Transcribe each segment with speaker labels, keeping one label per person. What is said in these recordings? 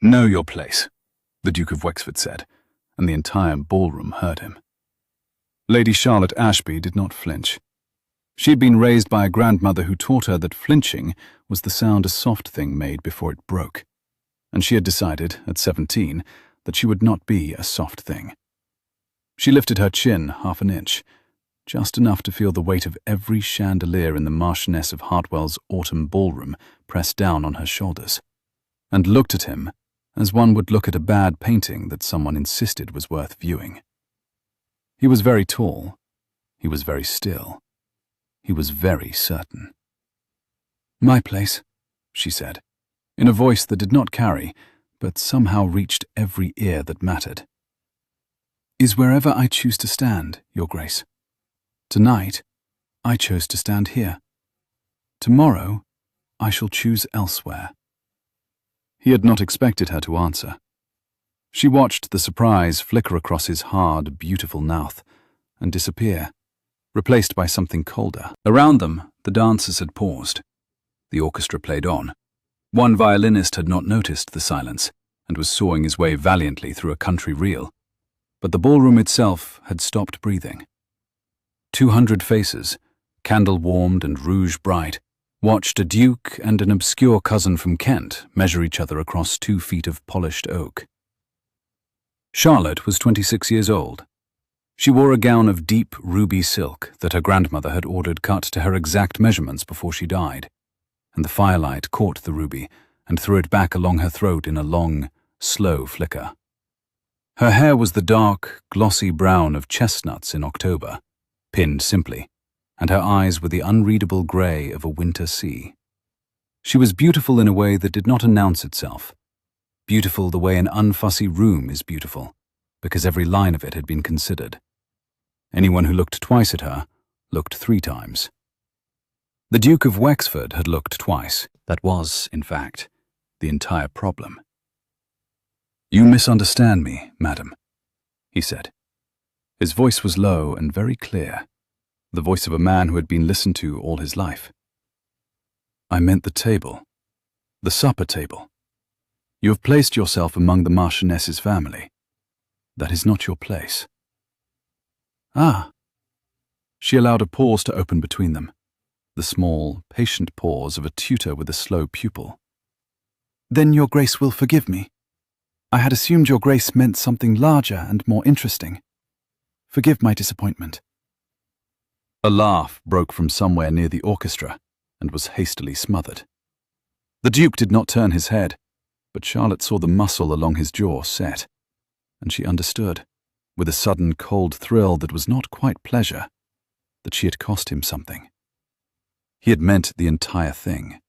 Speaker 1: "Know your place," the Duke of Wexford said, and the entire ballroom heard him. Lady Charlotte Ashby did not flinch. She had been raised by a grandmother who taught her that flinching was the sound a soft thing made before it broke, and she had decided, at 17, that she would not be a soft thing. She lifted her chin half an inch, just enough to feel the weight of every chandelier in the Marchioness of Hartwell's autumn ballroom pressed down on her shoulders, and looked at him as one would look at a bad painting that someone insisted was worth viewing. He was very tall. He was very still. He was very certain. "My place," she said, in a voice that did not carry, but somehow reached every ear that mattered, "is wherever I choose to stand, Your Grace. Tonight, I chose to stand here. Tomorrow, I shall choose elsewhere." He had not expected her to answer. She watched the surprise flicker across his hard, beautiful mouth and disappear, replaced by something colder. Around them, the dancers had paused. The orchestra played on. One violinist had not noticed the silence and was sawing his way valiantly through a country reel, but the ballroom itself had stopped breathing. 200 faces, candle-warmed and rouge-bright, watched a duke and an obscure cousin from Kent measure each other across 2 feet of polished oak. Charlotte was 26 years old. She wore a gown of deep ruby silk that her grandmother had ordered cut to her exact measurements before she died, and the firelight caught the ruby and threw it back along her throat in a long, slow flicker. Her hair was the dark, glossy brown of chestnuts in October, pinned simply, and her eyes were the unreadable grey of a winter sea. She was beautiful in a way that did not announce itself, beautiful the way an unfussy room is beautiful, because every line of it had been considered. Anyone who looked twice at her looked 3 times. The Duke of Wexford had looked twice. That was, in fact, the entire problem. "You misunderstand me, madam," he said. His voice was low and very clear, the voice of a man who had been listened to all his life. "I meant the table, the supper table. You have placed yourself among the Marchioness's family. That is not your place." "Ah." She allowed a pause to open between them, the small, patient pause of a tutor with a slow pupil. "Then Your Grace will forgive me. I had assumed Your Grace meant something larger and more interesting. Forgive my disappointment." A laugh broke from somewhere near the orchestra and was hastily smothered. The Duke did not turn his head, but Charlotte saw the muscle along his jaw set, and she understood, with a sudden cold thrill that was not quite pleasure, that she had cost him something. He had meant the entire thing.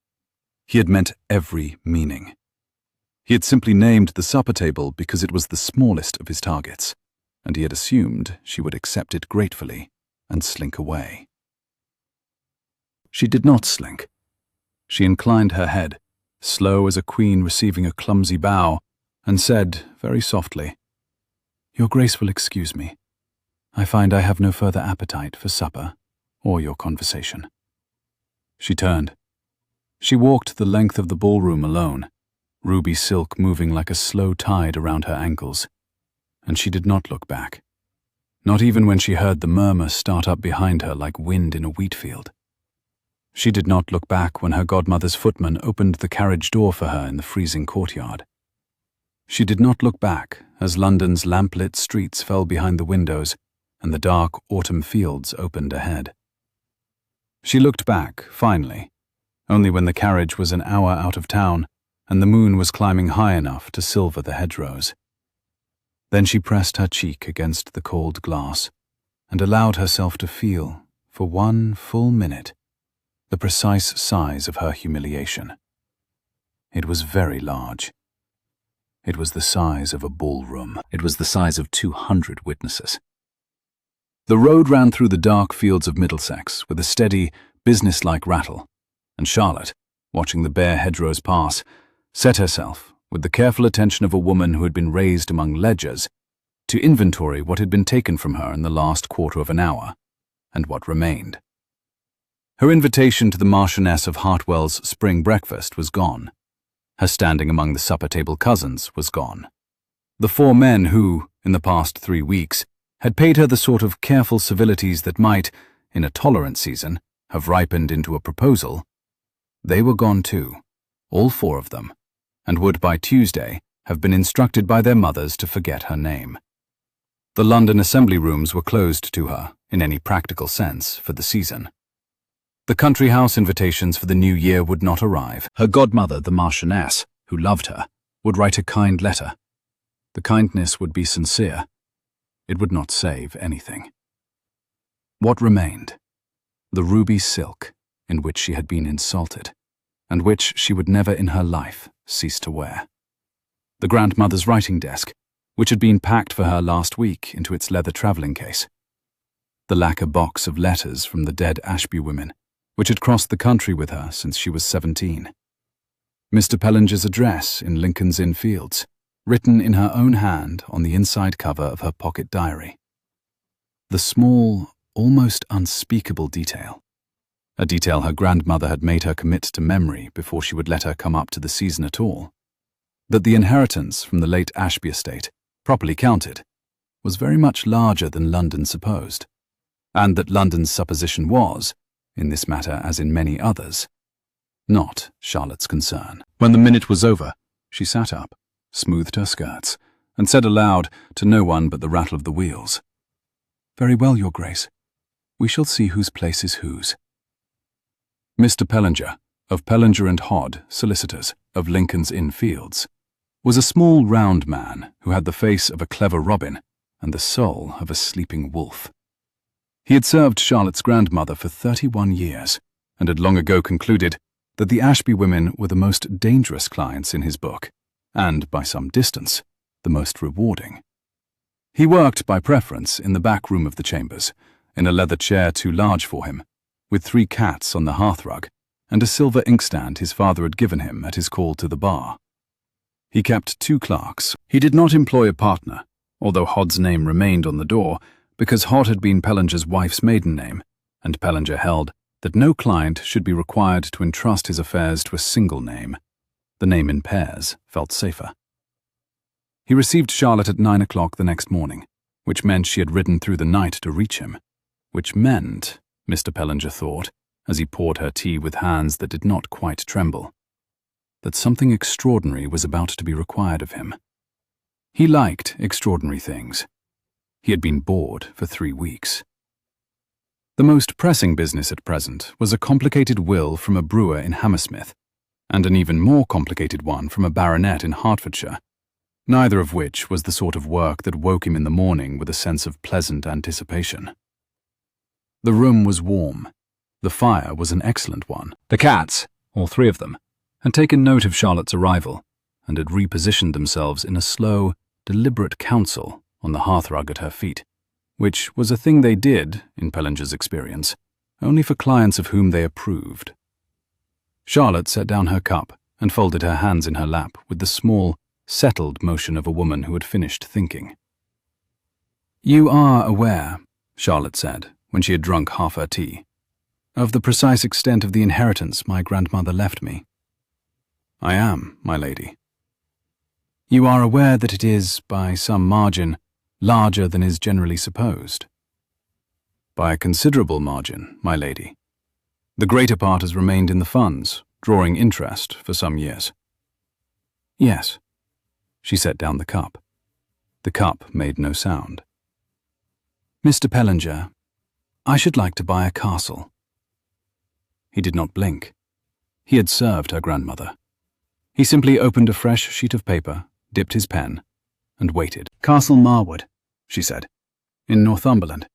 Speaker 1: He had meant every meaning. He had simply named the supper table because it was the smallest of his targets, and he had assumed she would accept it gratefully and slink away. She did not slink. She inclined her head, slow as a queen receiving a clumsy bow, and said, very softly, "Your Grace will excuse me. I find I have no further appetite for supper or your conversation." She turned. She walked the length of the ballroom alone, ruby silk moving like a slow tide around her ankles, and she did not look back, not even when she heard the murmur start up behind her like wind in a wheat field. She did not look back when her godmother's footman opened the carriage door for her in the freezing courtyard. She did not look back as London's lamplit streets fell behind the windows and the dark autumn fields opened ahead. She looked back, finally, only when the carriage was an hour out of town and the moon was climbing high enough to silver the hedgerows. Then she pressed her cheek against the cold glass and allowed herself to feel, for 1 full minute, the precise size of her humiliation. It was very large. It was the size of a ballroom. It was the size of 200 witnesses. The road ran through the dark fields of Middlesex with a steady, businesslike rattle, and Charlotte, watching the bare hedgerows pass, set herself, with the careful attention of a woman who had been raised among ledgers, to inventory what had been taken from her in the last quarter of an hour, and what remained. Her invitation to the Marchioness of Hartwell's spring breakfast was gone. Her standing among the supper-table cousins was gone. The 4 men who, in the past 3 weeks, had paid her the sort of careful civilities that might, in a tolerant season, have ripened into a proposal, they were gone too, all 4 of them, and would by Tuesday have been instructed by their mothers to forget her name. The London assembly rooms were closed to her, in any practical sense, for the season. The country house invitations for the new year would not arrive. Her godmother, the Marchioness, who loved her, would write a kind letter. The kindness would be sincere. It would not save anything. What remained? The ruby silk in which she had been insulted, and which she would never in her life cease to wear. The grandmother's writing desk, which had been packed for her last week into its leather travelling case. The lacquer box of letters from the dead Ashby women, which had crossed the country with her since she was 17. Mr. Pellinger's address in Lincoln's Inn Fields, written in her own hand on the inside cover of her pocket diary. The small, almost unspeakable detail, a detail her grandmother had made her commit to memory before she would let her come up to the season at all, that the inheritance from the late Ashby estate, properly counted, was very much larger than London supposed, and that London's supposition was, in this matter as in many others, not Charlotte's concern. When the minute was over, she sat up, smoothed her skirts, and said aloud, to no one but the rattle of the wheels, "Very well, Your Grace. We shall see whose place is whose." Mr. Pellinger, of Pellinger and Hodd, solicitors, of Lincoln's Inn Fields, was a small round man who had the face of a clever robin and the soul of a sleeping wolf. He had served Charlotte's grandmother for 31 years, and had long ago concluded that the Ashby women were the most dangerous clients in his book, and, by some distance, the most rewarding. He worked, by preference, in the back room of the chambers, in a leather chair too large for him, with 3 cats on the hearthrug, and a silver inkstand his father had given him at his call to the bar. He kept 2 clerks. He did not employ a partner, although Hodd's name remained on the door, because Hodd had been Pellinger's wife's maiden name, and Pellinger held that no client should be required to entrust his affairs to a single name. The name in pairs felt safer. He received Charlotte at 9 o'clock the next morning, which meant she had ridden through the night to reach him, which meant, Mr. Pellinger thought, as he poured her tea with hands that did not quite tremble, that something extraordinary was about to be required of him. He liked extraordinary things. He had been bored for 3 weeks. The most pressing business at present was a complicated will from a brewer in Hammersmith, and an even more complicated one from a baronet in Hertfordshire, neither of which was the sort of work that woke him in the morning with a sense of pleasant anticipation. The room was warm. The fire was an excellent one. The cats, all 3 of them, had taken note of Charlotte's arrival, and had repositioned themselves in a slow, deliberate council on the hearthrug at her feet, which was a thing they did, in Pellinger's experience, only for clients of whom they approved. Charlotte set down her cup and folded her hands in her lap with the small, settled motion of a woman who had finished thinking. "You are aware," Charlotte said, when she had drunk half her tea, "of the precise extent of the inheritance my grandmother left me." "I am, my lady." "You are aware that it is, by some margin, larger than is generally supposed?" "By a considerable margin, my lady. The greater part has remained in the funds, drawing interest for some years." "Yes." She set down the cup. The cup made no sound. "Mr. Pellinger, I should like to buy a castle." He did not blink. He had served her grandmother. He simply opened a fresh sheet of paper, dipped his pen, and waited. "Castle Marwood," she said, "in Northumberland.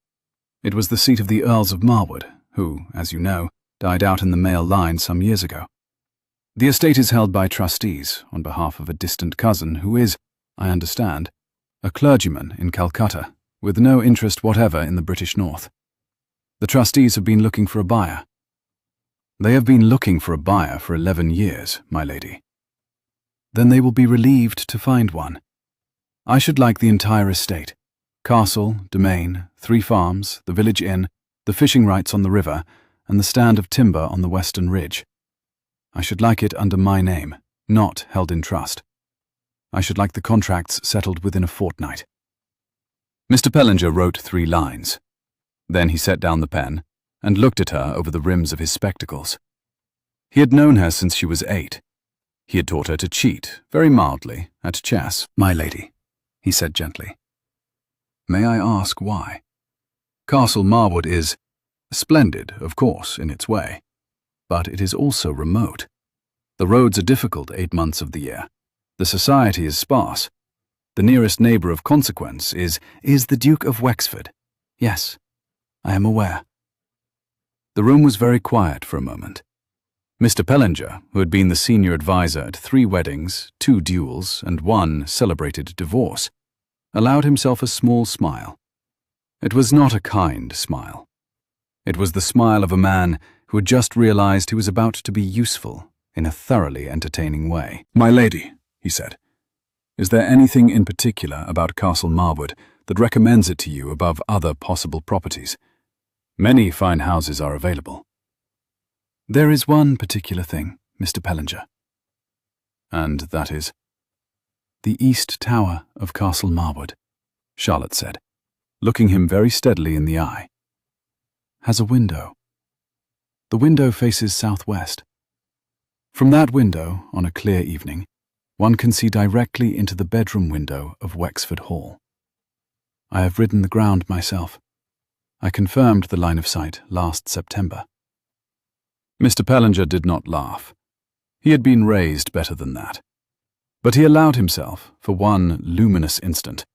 Speaker 1: It was the seat of the Earls of Marwood, who, as you know, died out in the male line some years ago. The estate is held by trustees on behalf of a distant cousin who is, I understand, a clergyman in Calcutta, with no interest whatever in the British North. The trustees have been looking for a buyer." "They have been looking for a buyer for 11 years, my lady." "Then they will be relieved to find one. I should like the entire estate. Castle, domain, 3 farms, the village inn, the fishing rights on the river, and the stand of timber on the western ridge. I should like it under my name, not held in trust. I should like the contracts settled within a fortnight." Mr. Pellinger wrote 3 lines. Then he set down the pen and looked at her over the rims of his spectacles. He had known her since she was 8. He had taught her to cheat, very mildly, at chess. "My lady," he said gently, "may I ask why? Castle Marwood is splendid, of course, in its way, but it is also remote. The roads are difficult 8 months of the year. The society is sparse. The nearest neighbour of consequence is the Duke of Wexford. Yes, I am aware." The room was very quiet for a moment. Mr. Pellinger, who had been the senior adviser at 3 weddings, 2 duels, and 1 celebrated divorce, allowed himself a small smile. It was not a kind smile. It was the smile of a man who had just realized he was about to be useful in a thoroughly entertaining way. "My lady," he said, "is there anything in particular about Castle Marwood that recommends it to you above other possible properties? Many fine houses are available." "There is one particular thing, Mr. Pellinger." "And that is?" "The east tower of Castle Marwood," Charlotte said, looking him very steadily in the eye, "has a window. The window faces southwest. From that window, on a clear evening, one can see directly into the bedroom window of Wexford Hall. I have ridden the ground myself. I confirmed the line of sight last September." Mr. Pellinger did not laugh. He had been raised better than that. But he allowed himself, for one luminous instant,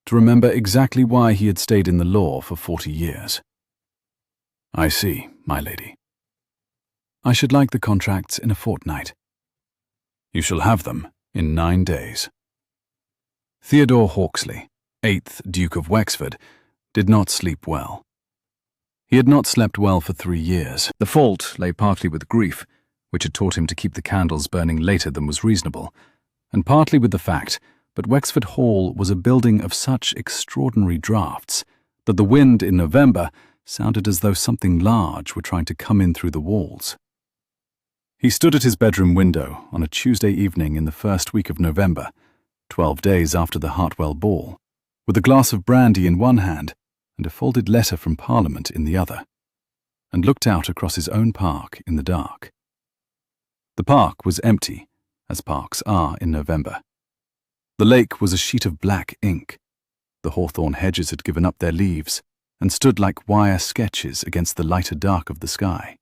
Speaker 1: to remember exactly why he had stayed in the law for 40 years. "I see, my lady." "I should like the contracts in a fortnight." "You shall have them in 9 days." Theodore Hawksley, 8th Duke of Wexford, did not sleep well. He had not slept well for 3 years. The fault lay partly with grief, which had taught him to keep the candles burning later than was reasonable, and partly with the fact that Wexford Hall was a building of such extraordinary draughts that the wind in November sounded as though something large were trying to come in through the walls. He stood at his bedroom window on a Tuesday evening in the first week of November, 12 days after the Hartwell ball, with a glass of brandy in one hand and a folded letter from Parliament in the other, and looked out across his own park in the dark. The park was empty, as parks are in November. The lake was a sheet of black ink. The hawthorn hedges had given up their leaves and stood like wire sketches against the lighter dark of the sky.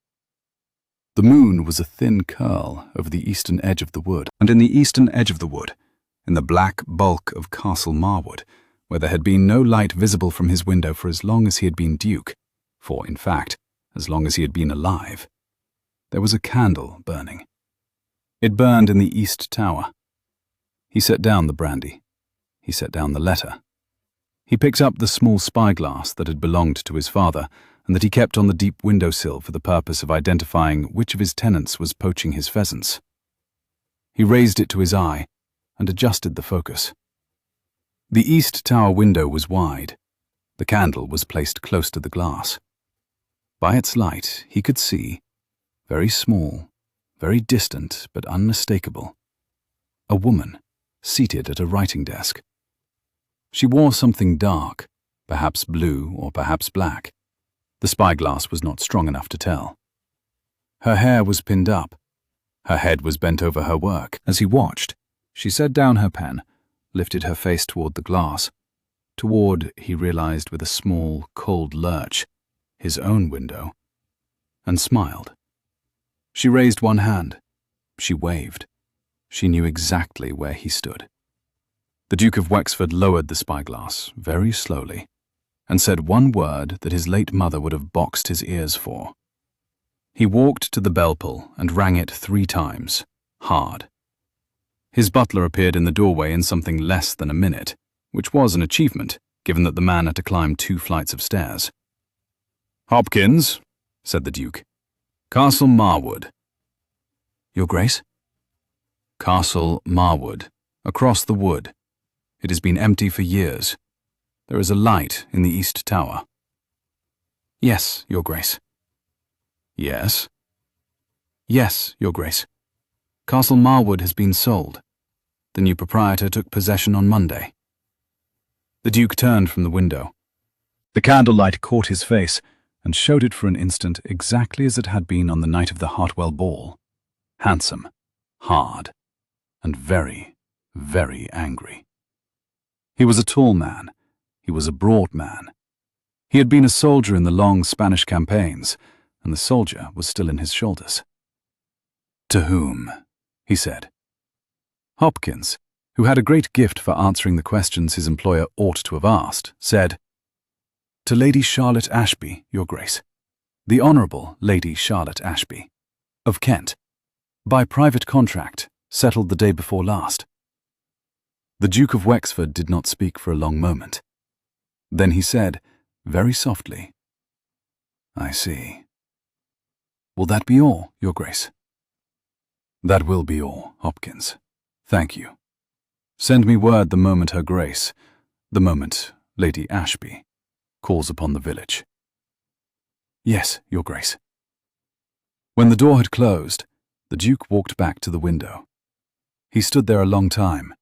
Speaker 1: The moon was a thin curl over the eastern edge of the wood, and in the eastern edge of the wood, in the black bulk of Castle Marwood, where there had been no light visible from his window for as long as he had been Duke, for, in fact, as long as he had been alive, there was a candle burning. It burned in the east tower. He set down the brandy. He set down the letter. He picked up the small spyglass that had belonged to his father and that he kept on the deep windowsill for the purpose of identifying which of his tenants was poaching his pheasants. He raised it to his eye and adjusted the focus. The east tower window was wide. The candle was placed close to the glass. By its light, he could see, very small, very distant but unmistakable, a woman seated at a writing desk. She wore something dark, perhaps blue or perhaps black. The spyglass was not strong enough to tell. Her hair was pinned up. Her head was bent over her work. As he watched, she set down her pen, lifted her face toward the glass, toward, he realized with a small, cold lurch, his own window, and smiled. She raised one hand. She waved. She knew exactly where he stood. The Duke of Wexford lowered the spyglass very slowly and said one word that his late mother would have boxed his ears for. He walked to the bell pull and rang it 3 times, hard. His butler appeared in the doorway in something less than a minute, which was an achievement, given that the man had to climb 2 flights of stairs. "Hopkins," said the Duke. "Castle Marwood." "Your Grace?" "Castle Marwood, across the wood. It has been empty for years. There is a light in the east tower." "Yes, Your Grace." "Yes?" "Yes, Your Grace." Castle Marwood has been sold. The new proprietor took possession on Monday. The Duke turned from the window. The candlelight caught his face and showed it for an instant exactly as it had been on the night of the Hartwell ball. Handsome, hard, and very, very angry. He was a tall man. He was a broad man. He had been a soldier in the long Spanish campaigns, and the soldier was still in his shoulders. "To whom?" he said. Hopkins, who had a great gift for answering the questions his employer ought to have asked, said, "To Lady Charlotte Ashby, Your Grace. The Honourable Lady Charlotte Ashby, of Kent, by private contract, settled the day before last." The Duke of Wexford did not speak for a long moment. Then he said, very softly, "I see. Will that be all, Your Grace?" "That will be all, Hopkins. Thank you. Send me word the moment Her Grace, the moment Lady Ashby, calls upon the village." "Yes, Your Grace." When the door had closed, the Duke walked back to the window. He stood there a long time.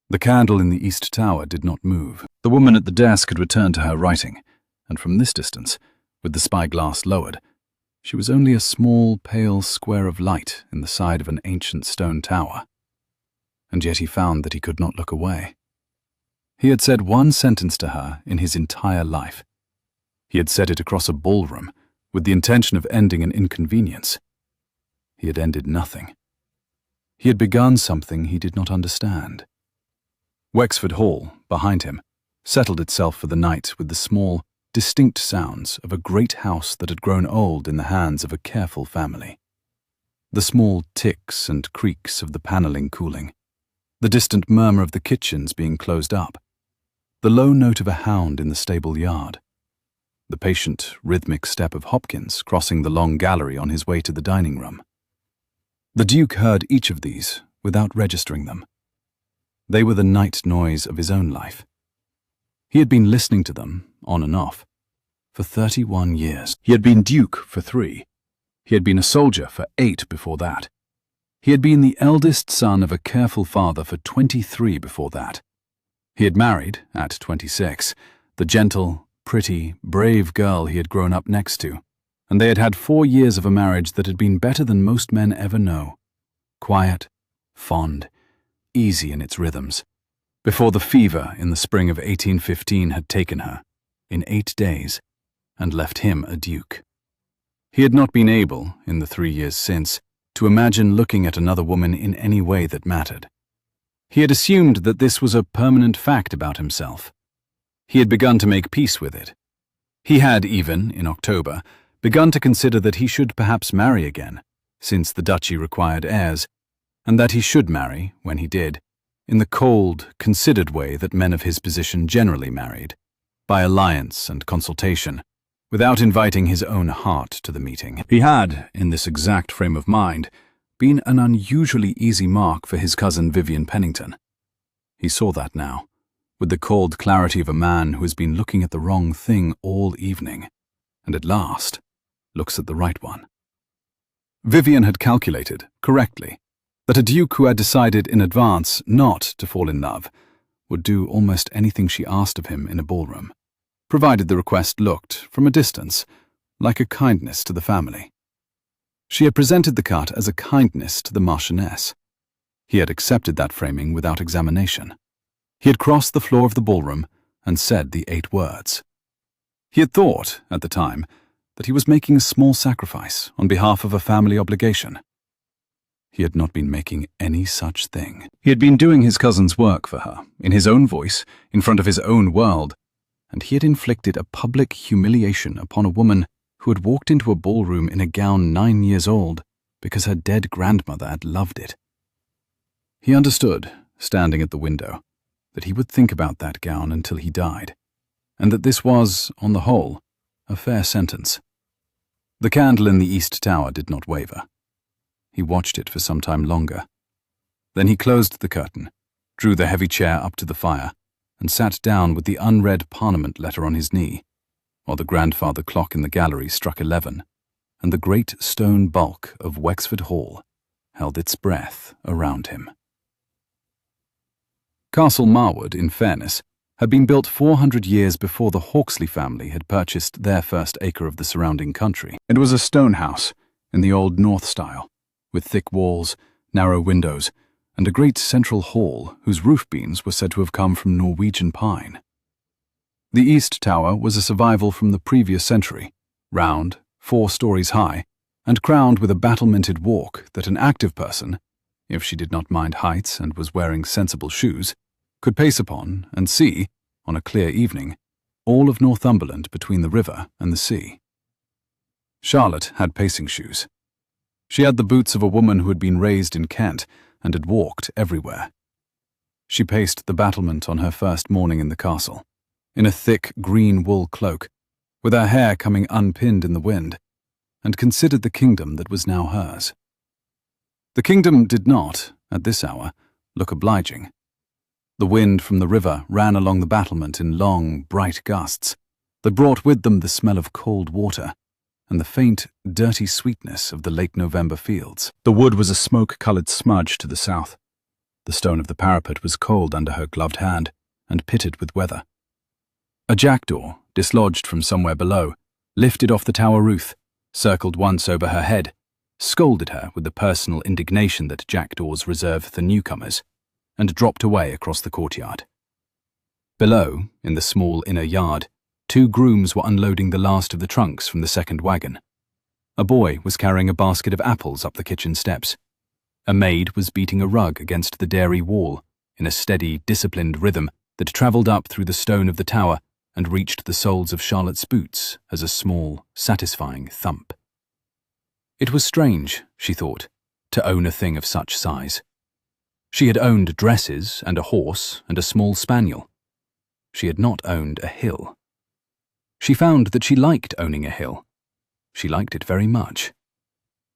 Speaker 1: The candle in the east tower did not move. The woman at the desk had returned to her writing, and from this distance, with the spyglass lowered, she was only a small, pale square of light in the side of an ancient stone tower. And yet he found that he could not look away. He had said one sentence to her in his entire life. He had said it across a ballroom, with the intention of ending an inconvenience. He had ended nothing. He had begun something he did not understand. Wexford Hall, behind him, settled itself for the night with the small, distinct sounds of a great house that had grown old in the hands of a careful family. The small ticks and creaks of the panelling cooling, the distant murmur of the kitchens being closed up, the low note of a hound in the stable yard, the patient, rhythmic step of Hopkins crossing the long gallery on his way to the dining room. The Duke heard each of these without registering them. They were the night noise of his own life. He had been listening to them, on and off, for 31 years. He had been Duke for 3. He had been a soldier for 8 before that. He had been the eldest son of a careful father for 23 before that. He had married, at 26, the gentle, pretty, brave girl he had grown up next to, and they had had 4 years of a marriage that had been better than most men ever know. Quiet, fond, easy in its rhythms, before the fever in the spring of 1815 had taken her, in 8 days, and left him a duke. He had not been able, in the 3 years since, to imagine looking at another woman in any way that mattered. He had assumed that this was a permanent fact about himself. He had begun to make peace with it. He had even, in October, begun to consider that he should perhaps marry again, since the duchy required heirs, and that he should marry, when he did, in the cold, considered way that men of his position generally married, by alliance and consultation, without inviting his own heart to the meeting. He had, in this exact frame of mind, been an unusually easy mark for his cousin Vivian Pennington. He saw that now, with the cold clarity of a man who has been looking at the wrong thing all evening, and at last looks at the right one. Vivian had calculated, correctly, that a duke who had decided in advance not to fall in love would do almost anything she asked of him in a ballroom, provided the request looked, from a distance, like a kindness to the family. She had presented the cut as a kindness to the Marchioness. He had accepted that framing without examination. He had crossed the floor of the ballroom and said the 8 words. He had thought, at the time, that he was making a small sacrifice on behalf of a family obligation. He had not been making any such thing. He had been doing his cousin's work for her, in his own voice, in front of his own world, and he had inflicted a public humiliation upon a woman who had walked into a ballroom in a gown 9 years old because her dead grandmother had loved it. He understood, standing at the window, that he would think about that gown until he died, and that this was, on the whole, a fair sentence. The candle in the east tower did not waver. He watched it for some time longer. Then he closed the curtain, drew the heavy chair up to the fire, and sat down with the unread Parliament letter on his knee, while the grandfather clock in the gallery struck 11, and the great stone bulk of Wexford Hall held its breath around him. Castle Marwood, in fairness, had been built 400 years before the Hawksley family had purchased their first acre of the surrounding country. It was a stone house in the old North style, with thick walls, narrow windows, and a great central hall whose roof beams were said to have come from Norwegian pine. The east tower was a survival from the previous century, round, 4 stories high, and crowned with a battlemented walk that an active person, if she did not mind heights and was wearing sensible shoes, could pace upon and see, on a clear evening, all of Northumberland between the river and the sea. Charlotte had pacing shoes. She had the boots of a woman who had been raised in Kent and had walked everywhere. She paced the battlement on her first morning in the castle, in a thick green wool cloak, with her hair coming unpinned in the wind, and considered the kingdom that was now hers. The kingdom did not, at this hour, look obliging. The wind from the river ran along the battlement in long, bright gusts that brought with them the smell of cold water and the faint, dirty sweetness of the late November fields. The wood was a smoke-coloured smudge to the south. The stone of the parapet was cold under her gloved hand and pitted with weather. A jackdaw, dislodged from somewhere below, lifted off the tower roof, circled once over her head, scolded her with the personal indignation that jackdaws reserve for newcomers, and dropped away across the courtyard. Below, in the small inner yard, 2 grooms were unloading the last of the trunks from the second wagon. A boy was carrying a basket of apples up the kitchen steps. A maid was beating a rug against the dairy wall in a steady, disciplined rhythm that travelled up through the stone of the tower and reached the soles of Charlotte's boots as a small, satisfying thump. It was strange, she thought, to own a thing of such size. She had owned dresses and a horse and a small spaniel. She had not owned a hill. She found that she liked owning a hill. She liked it very much.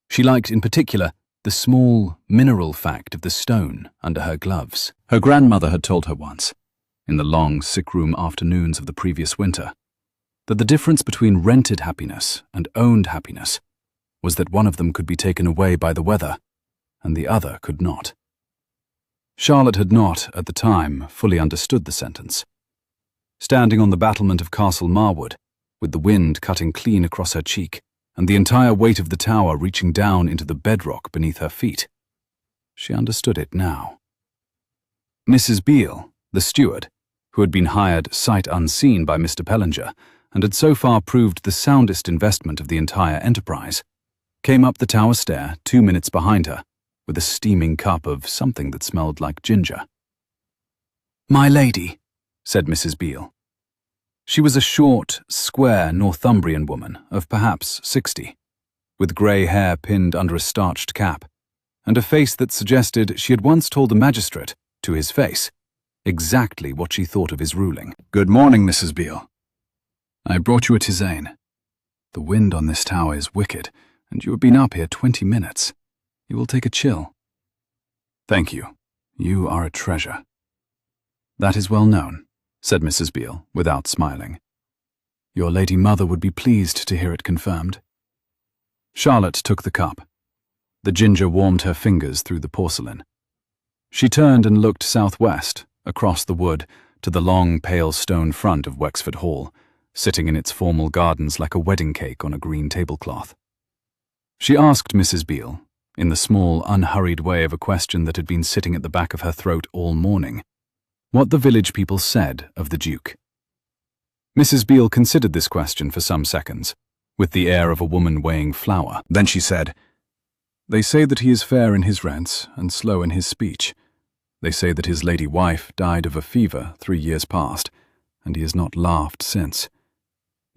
Speaker 1: She liked, in particular, the small, mineral fact of the stone under her gloves. Her grandmother had told her once, in the long sick-room afternoons of the previous winter, that the difference between rented happiness and owned happiness was that one of them could be taken away by the weather, and the other could not. Charlotte had not, at the time, fully understood the sentence. Standing on the battlement of Castle Marwood, with the wind cutting clean across her cheek, and the entire weight of the tower reaching down into the bedrock beneath her feet, she understood it now. Mrs. Beale, the steward, who had been hired sight unseen by Mr. Pellinger, and had so far proved the soundest investment of the entire enterprise, came up the tower stair 2 minutes behind her, with a steaming cup of something that smelled like ginger. "My lady," said Mrs. Beale. She was a short, square Northumbrian woman of perhaps 60, with grey hair pinned under a starched cap, and a face that suggested she had once told the magistrate, to his face, exactly what she thought of his ruling. "Good morning, Mrs. Beale. I brought you a tisane. The wind on this tower is wicked, and you have been up here 20 minutes. You will take a chill." "Thank you. You are a treasure." "That is well known," said Mrs. Beale, without smiling. "Your lady mother would be pleased to hear it confirmed." Charlotte took the cup. The ginger warmed her fingers through the porcelain. She turned and looked southwest, across the wood, to the long, pale stone front of Wexford Hall, sitting in its formal gardens like a wedding cake on a green tablecloth. She asked Mrs. Beale, in the small, unhurried way of a question that had been sitting at the back of her throat all morning, what the village people said of the Duke. Mrs. Beale considered this question for some seconds, with the air of a woman weighing flour. Then she said, "They say that he is fair in his rants and slow in his speech. They say that his lady wife died of a fever 3 years past, and he has not laughed since.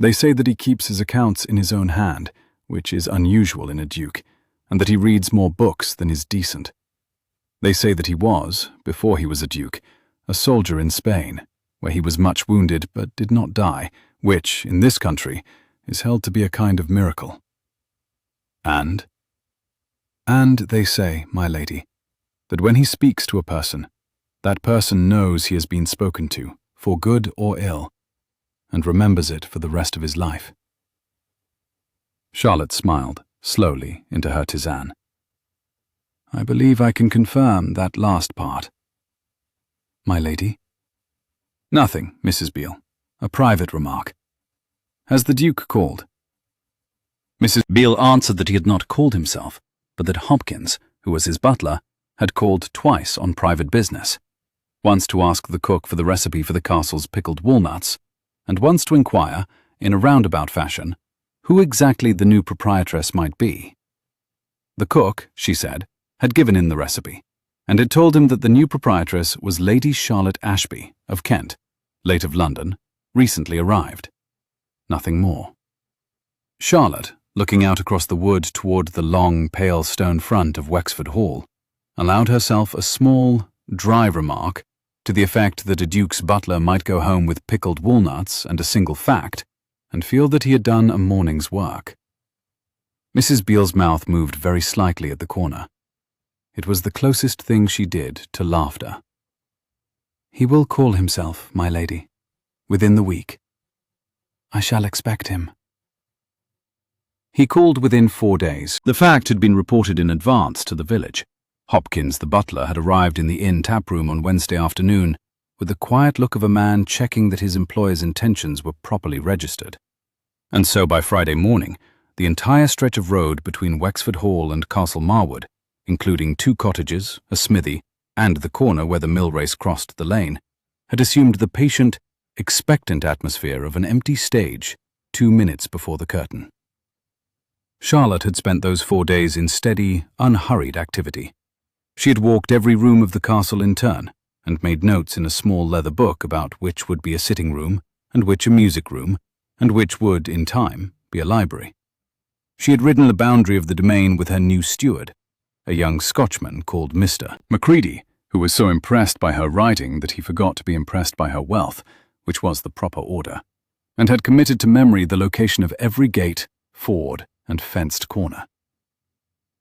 Speaker 1: They say that he keeps his accounts in his own hand, which is unusual in a duke, and that he reads more books than is decent. They say that he was, before he was a duke, a soldier in Spain, where he was much wounded but did not die, which, in this country, is held to be a kind of miracle. And they say, my lady, that when he speaks to a person, that person knows he has been spoken to, for good or ill, and remembers it for the rest of his life." Charlotte smiled, slowly, into her tisane. I believe I can confirm that last part. My lady? Nothing, Mrs. Beale. A private remark. Has the Duke called? Mrs. Beale answered that he had not called himself, but that Hopkins, who was his butler, had called twice on private business. Once to ask the cook for the recipe for the castle's pickled walnuts, and once to inquire, in a roundabout fashion, who exactly the new proprietress might be. The cook, she said, had given him the recipe, and had told him that the new proprietress was Lady Charlotte Ashby, of Kent, late of London, recently arrived. Nothing more. Charlotte, looking out across the wood toward the long, pale stone front of Wexford Hall, allowed herself a small, dry remark to the effect that a duke's butler might go home with pickled walnuts and a single fact, and feel that he had done a morning's work. Mrs. Beale's mouth moved very slightly at the corner. It was the closest thing she did to laughter. He will call himself, my lady, within the week. I shall expect him. He called within 4 days. The fact had been reported in advance to the village. Hopkins, the butler, had arrived in the inn taproom on Wednesday afternoon with the quiet look of a man checking that his employer's intentions were properly registered. And so by Friday morning, the entire stretch of road between Wexford Hall and Castle Marwood, including 2 cottages, a smithy, and the corner where the mill race crossed the lane, had assumed the patient, expectant atmosphere of an empty stage 2 minutes before the curtain. Charlotte had spent those 4 days in steady, unhurried activity. She had walked every room of the castle in turn, and made notes in a small leather book about which would be a sitting room, and which a music room, and which would, in time, be a library. She had ridden the boundary of the domain with her new steward, a young Scotchman called Mr. Macready, who was so impressed by her riding that he forgot to be impressed by her wealth, which was the proper order, and had committed to memory the location of every gate, ford, and fenced corner.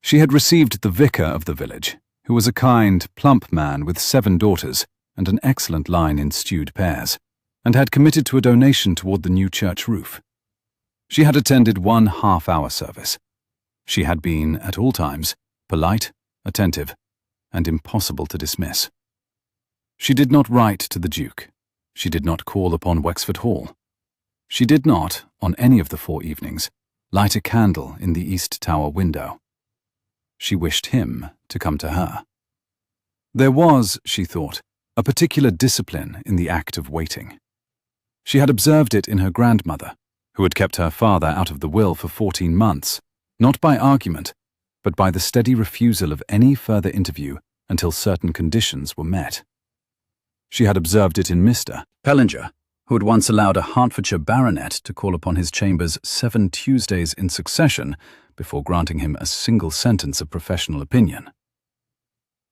Speaker 1: She had received the vicar of the village, who was a kind, plump man with 7 daughters and an excellent line in stewed pears, and had committed to a donation toward the new church roof. She had attended 1 half-hour service. She had been, at all times, polite, attentive, and impossible to dismiss. She did not write to the Duke. She did not call upon Wexford Hall. She did not, on any of the 4 evenings, light a candle in the east tower window. She wished him to come to her. There was, she thought, a particular discipline in the act of waiting. She had observed it in her grandmother, who had kept her father out of the will for 14 months, not by argument, but by the steady refusal of any further interview until certain conditions were met. She had observed it in Mr. Pellinger, who had once allowed a Hertfordshire baronet to call upon his chambers 7 Tuesdays in succession before granting him a single sentence of professional opinion.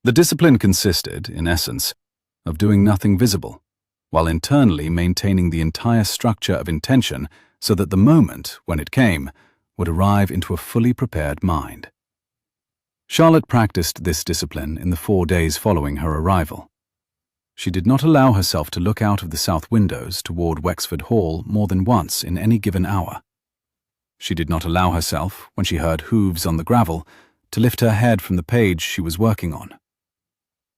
Speaker 1: The discipline consisted, in essence, of doing nothing visible, while internally maintaining the entire structure of intention so that the moment, when it came, would arrive into a fully prepared mind. Charlotte practiced this discipline in the 4 days following her arrival. She did not allow herself to look out of the south windows toward Wexford Hall more than once in any given hour. She did not allow herself, when she heard hooves on the gravel, to lift her head from the page she was working on.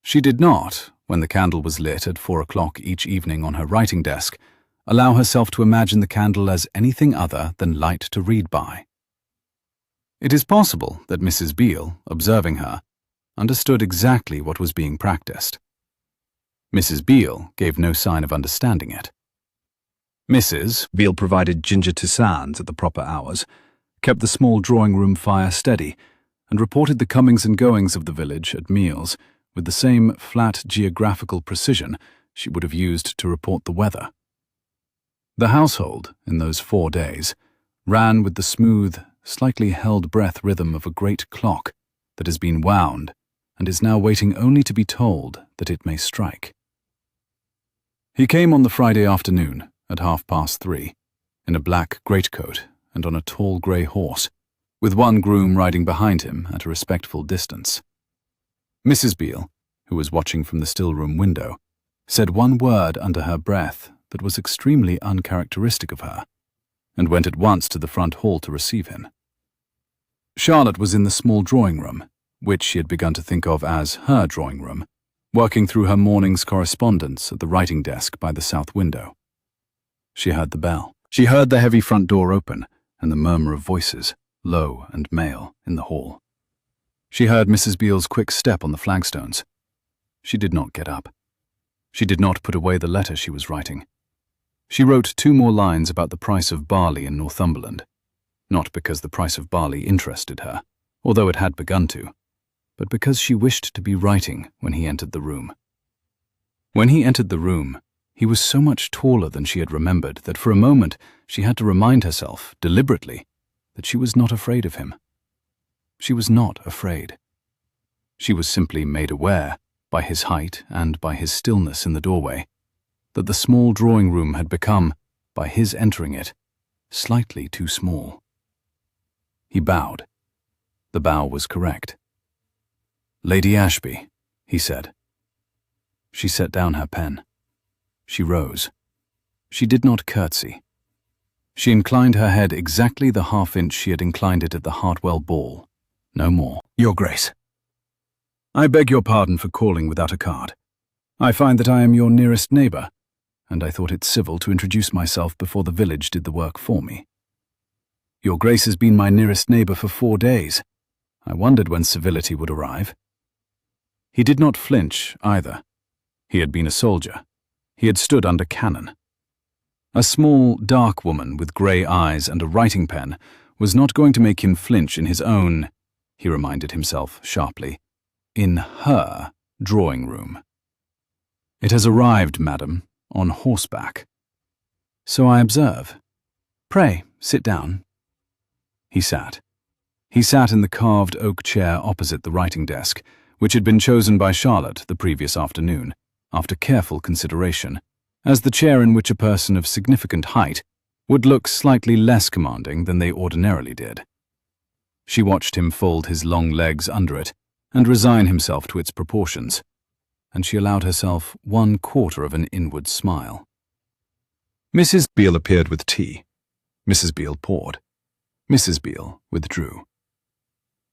Speaker 1: She did not, when the candle was lit at 4 o'clock each evening on her writing desk, allow herself to imagine the candle as anything other than light to read by. It is possible that Mrs. Beale, observing her, understood exactly what was being practiced. Mrs. Beale gave no sign of understanding it. Mrs. Beale provided ginger tisanes at the proper hours, kept the small drawing-room fire steady, and reported the comings and goings of the village at meals with the same flat geographical precision she would have used to report the weather. The household, in those 4 days, ran with the smooth, slightly held breath rhythm of a great clock that has been wound and is now waiting only to be told that it may strike. He came on the Friday afternoon at 3:30, in a black greatcoat and on a tall grey horse, with 1 groom riding behind him at a respectful distance. Mrs. Beale, who was watching from the still-room window, said 1 word under her breath that was extremely uncharacteristic of her, and went at once to the front hall to receive him. Charlotte was in the small drawing-room, which she had begun to think of as her drawing room, working through her morning's correspondence at the writing desk by the south window. She heard the bell. She heard the heavy front door open and the murmur of voices, low and male, in the hall. She heard Mrs. Beale's quick step on the flagstones. She did not get up. She did not put away the letter she was writing. She wrote 2 more lines about the price of barley in Northumberland, not because the price of barley interested her, although it had begun to, but because she wished to be writing when he entered the room. When he entered the room, he was so much taller than she had remembered that for a moment she had to remind herself, deliberately, that she was not afraid of him. She was not afraid. She was simply made aware, by his height and by his stillness in the doorway, that the small drawing room had become, by his entering it, slightly too small. He bowed. The bow was correct. "Lady Ashby," he said. She set down her pen. She rose. She did not curtsy. She inclined her head exactly the half-inch she had inclined it at the Hartwell ball. No more. "Your Grace, I beg your pardon for calling without a card. I find that I am your nearest neighbour, and I thought it civil to introduce myself before the village did the work for me. Your Grace has been my nearest neighbour for 4 days. I wondered when civility would arrive." He did not flinch, either. He had been a soldier. He had stood under cannon. A small, dark woman with grey eyes and a writing pen was not going to make him flinch in his own, he reminded himself sharply, in her drawing room. "It has arrived, madam, on horseback." "So I observe. Pray, sit down." He sat. He sat in the carved oak chair opposite the writing desk, which had been chosen by Charlotte the previous afternoon, after careful consideration, as the chair in which a person of significant height would look slightly less commanding than they ordinarily did. She watched him fold his long legs under it and resign himself to its proportions, and she allowed herself 1/4 of an inward smile. Mrs. Beale appeared with tea. Mrs. Beale poured. Mrs. Beale withdrew.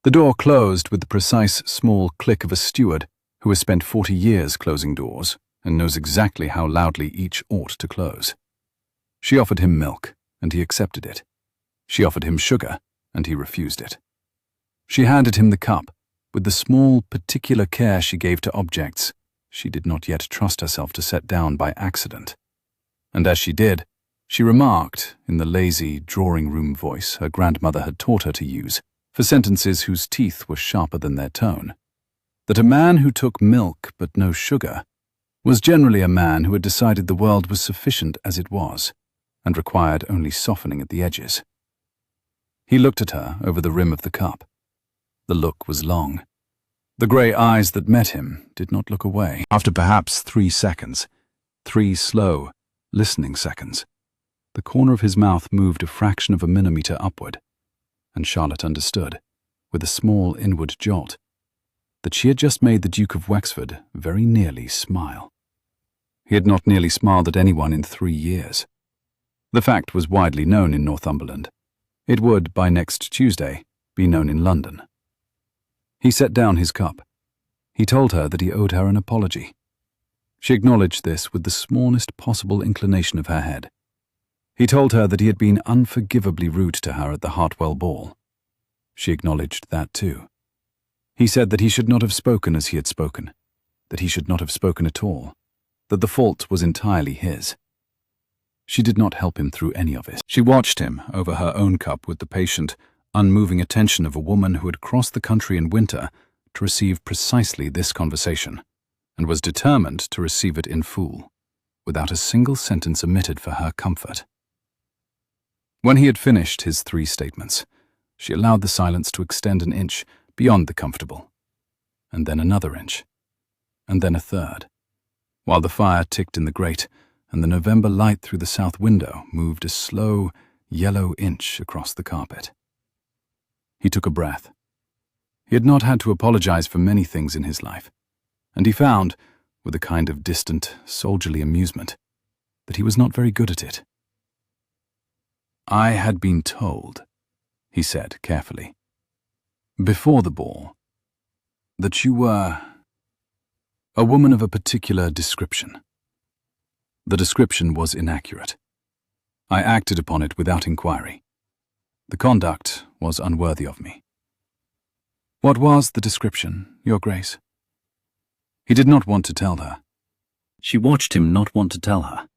Speaker 1: The door closed with the precise small click of a steward who has spent 40 years closing doors and knows exactly how loudly each ought to close. She offered him milk, and he accepted it. She offered him sugar, and he refused it. She handed him the cup, with the small, particular care she gave to objects she did not yet trust herself to set down by accident. And as she did, she remarked, in the lazy, drawing-room voice her grandmother had taught her to use, for sentences whose teeth were sharper than their tone, that a man who took milk but no sugar was generally a man who had decided the world was sufficient as it was, and required only softening at the edges. He looked at her over the rim of the cup. The look was long. The grey eyes that met him did not look away. After perhaps 3 seconds, 3 slow, listening seconds, the corner of his mouth moved a fraction of a millimetre upward, and Charlotte understood, with a small inward jolt, that she had just made the Duke of Wexford very nearly smile. He had not nearly smiled at anyone in 3 years. The fact was widely known in Northumberland. It would, by next Tuesday, be known in London. He set down his cup. He told her that he owed her an apology. She acknowledged this with the smallest possible inclination of her head. He told her that he had been unforgivably rude to her at the Hartwell ball. She acknowledged that too. He said that he should not have spoken as he had spoken, that he should not have spoken at all, that the fault was entirely his. She did not help him through any of it. She watched him over her own cup with the patient, unmoving attention of a woman who had crossed the country in winter to receive precisely this conversation, and was determined to receive it in full, without a single sentence omitted for her comfort. When he had finished his 3 statements, she allowed the silence to extend an inch beyond the comfortable, and then another inch, and then a third, while the fire ticked in the grate and the November light through the south window moved a slow, yellow inch across the carpet. He took a breath. He had not had to apologize for many things in his life, and he found, with a kind of distant, soldierly amusement, that he was not very good at it. "I had been told," he said carefully, "before the ball, That you were a woman of a particular description. The description was inaccurate. I acted upon it without inquiry. The conduct was unworthy of me. What was the description, Your Grace? He did not want to tell her. She watched him not want to tell her.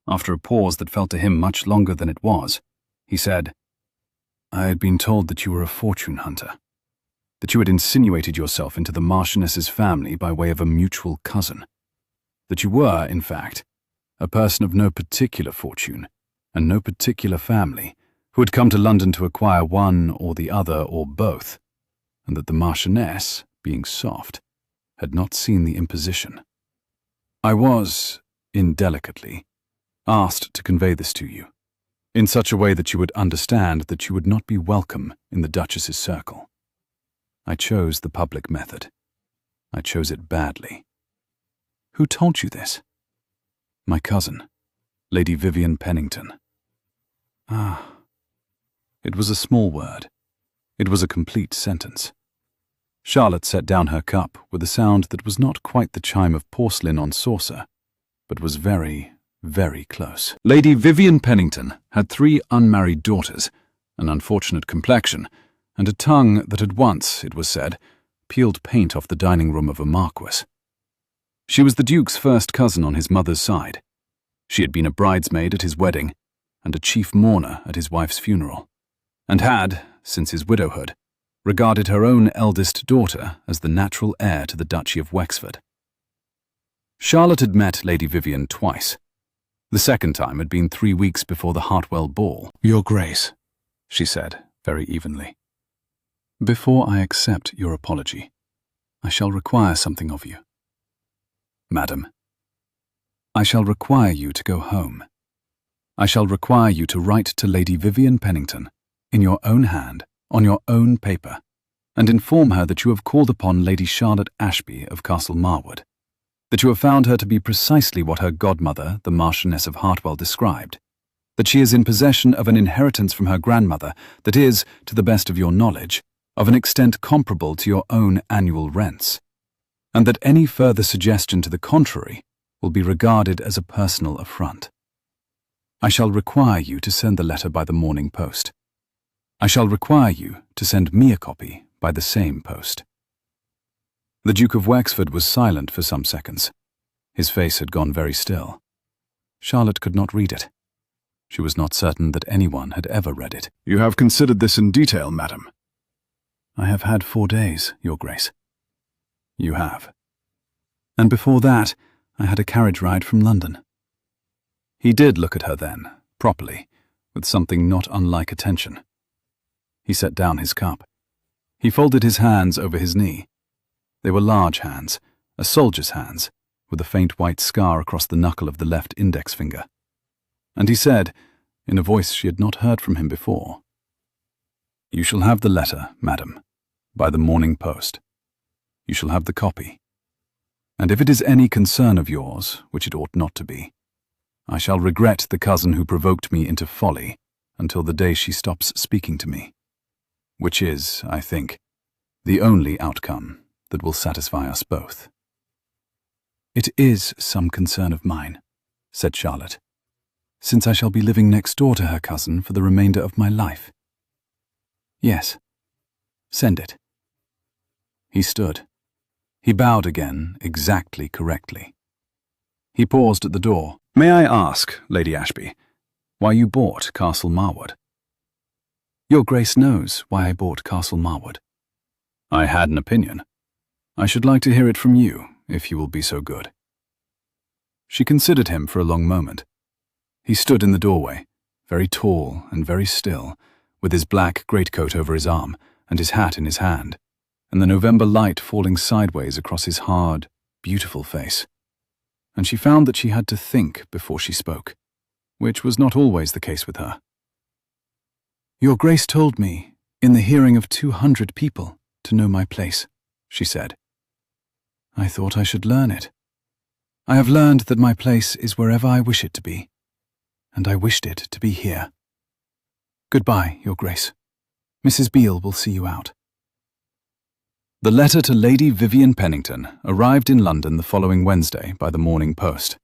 Speaker 1: After a pause that felt to him much longer than it was, he said, I had been told that you were a fortune hunter, that you had insinuated yourself into the Marchioness's family by way of a mutual cousin, that you were, in fact, a person of no particular fortune and no particular family who had come to London to acquire one or the other or both, and that the Marchioness, being soft, had not seen the imposition. I was, indelicately, asked to convey this to you, in such a way that you would understand that you would not be welcome in the Duchess's circle. I chose the public method. I chose it badly. Who told you this? My cousin, Lady Vivian Pennington. Ah. It was a small word. It was a complete sentence. Charlotte set down her cup with a sound that was not quite the chime of porcelain on saucer, but was very, very close. Lady Vivian Pennington had 3 unmarried daughters, an unfortunate complexion, and a tongue that had once, it was said, peeled paint off the dining room of a marquis. She was the Duke's first cousin on his mother's side. She had been a bridesmaid at his wedding and a chief mourner at his wife's funeral, and had, since his widowhood, regarded her own eldest daughter as the natural heir to the Duchy of Wexford. Charlotte had met Lady Vivian twice. The second time had been 3 weeks before the Hartwell ball. Your Grace, she said, very evenly, before I accept your apology, I shall require something of you. Madam, I shall require you to go home. I shall require you to write to Lady Vivian Pennington, in your own hand, on your own paper, and inform her that you have called upon Lady Charlotte Ashby of Castle Marwood, that you have found her to be precisely what her godmother, the Marchioness of Hartwell, described, that she is in possession of an inheritance from her grandmother that is, to the best of your knowledge, of an extent comparable to your own annual rents, and that any further suggestion to the contrary will be regarded as a personal affront. I shall require you to send the letter by the morning post. I shall require you to send me a copy by the same post. The Duke of Wexford was silent for some seconds. His face had gone very still. Charlotte could not read it. She was not certain that anyone had ever read it. You have considered this in detail, madam. I have had 4 days, Your Grace. You have. And before that, I had a carriage ride from London. He did look at her then, properly, with something not unlike attention. He set down his cup. He folded his hands over his knee. They were large hands, a soldier's hands, with a faint white scar across the knuckle of the left index finger. And he said, in a voice she had not heard from him before, You shall have the letter, madam, by the morning post. You shall have the copy. And if it is any concern of yours, which it ought not to be, I shall regret the cousin who provoked me into folly until the day she stops speaking to me, which is, I think, the only outcome that will satisfy us both. It is some concern of mine, said Charlotte, since I shall be living next door to her cousin for the remainder of my life. Yes, send it. He stood. He bowed again, exactly correctly. He paused at the door. May I ask, Lady Ashby, why you bought Castle Marwood? Your Grace knows why I bought Castle Marwood. I had an opinion. I should like to hear it from you, if you will be so good. She considered him for a long moment. He stood in the doorway, very tall and very still, with his black greatcoat over his arm and his hat in his hand, and the November light falling sideways across his hard, beautiful face. And she found that she had to think before she spoke, which was not always the case with her. Your Grace told me, in the hearing of 200 people, to know my place, she said. I thought I should learn it. I have learned that my place is wherever I wish it to be, and I wished it to be here. Goodbye, Your Grace. Mrs. Beale will see you out. The letter to Lady Vivian Pennington arrived in London the following Wednesday by the morning post.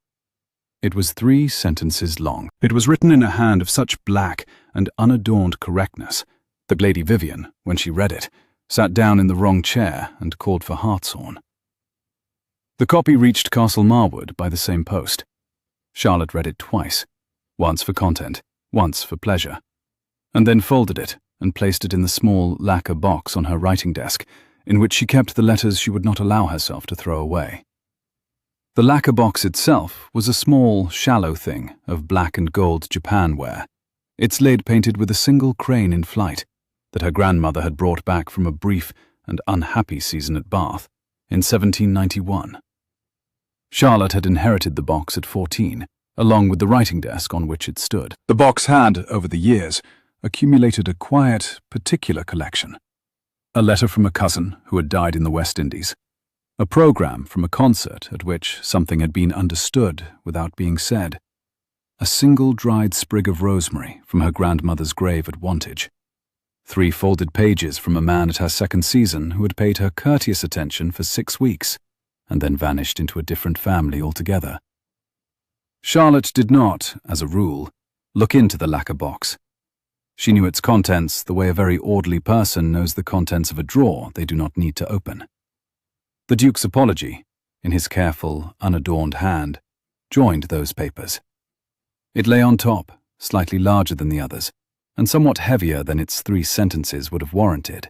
Speaker 1: It was 3 sentences long. It was written in a hand of such black and unadorned correctness that Lady Vivian, when she read it, sat down in the wrong chair and called for hartshorn. The copy reached Castle Marwood by the same post. Charlotte read it twice, once for content, once for pleasure, and then folded it and placed it in the small lacquer box on her writing desk, in which she kept the letters she would not allow herself to throw away. The lacquer box itself was a small, shallow thing of black and gold japanware, its lid painted with a single crane in flight that her grandmother had brought back from a brief and unhappy season at Bath in 1791. Charlotte had inherited the box at 14, along with the writing desk on which it stood. The box had, over the years, accumulated a quiet, particular collection. A letter from a cousin who had died in the West Indies, a programme from a concert at which something had been understood without being said, a single dried sprig of rosemary from her grandmother's grave at Wantage, 3 folded pages from a man at her second season who had paid her courteous attention for 6 weeks and then vanished into a different family altogether. Charlotte did not, as a rule, look into the lacquer box. She knew its contents the way a very orderly person knows the contents of a drawer they do not need to open. The Duke's apology, in his careful, unadorned hand, joined those papers. It lay on top, slightly larger than the others, and somewhat heavier than its 3 sentences would have warranted.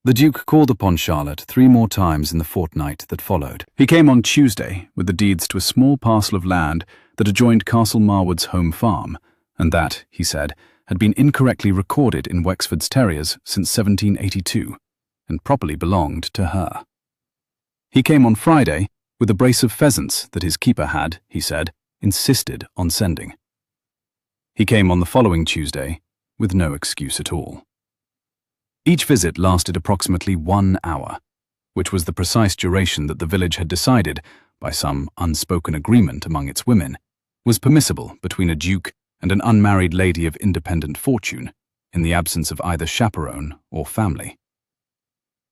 Speaker 1: The Duke called upon Charlotte 3 more times in the fortnight that followed. He came on Tuesday with the deeds to a small parcel of land that adjoined Castle Marwood's home farm, and that, he said, had been incorrectly recorded in Wexford's terriers since 1782, and properly belonged to her. He came on Friday with a brace of pheasants that his keeper had, he said, insisted on sending. He came on the following Tuesday with no excuse at all. Each visit lasted approximately 1 hour, which was the precise duration that the village had decided, by some unspoken agreement among its women, was permissible between a duke and an unmarried lady of independent fortune, in the absence of either chaperone or family.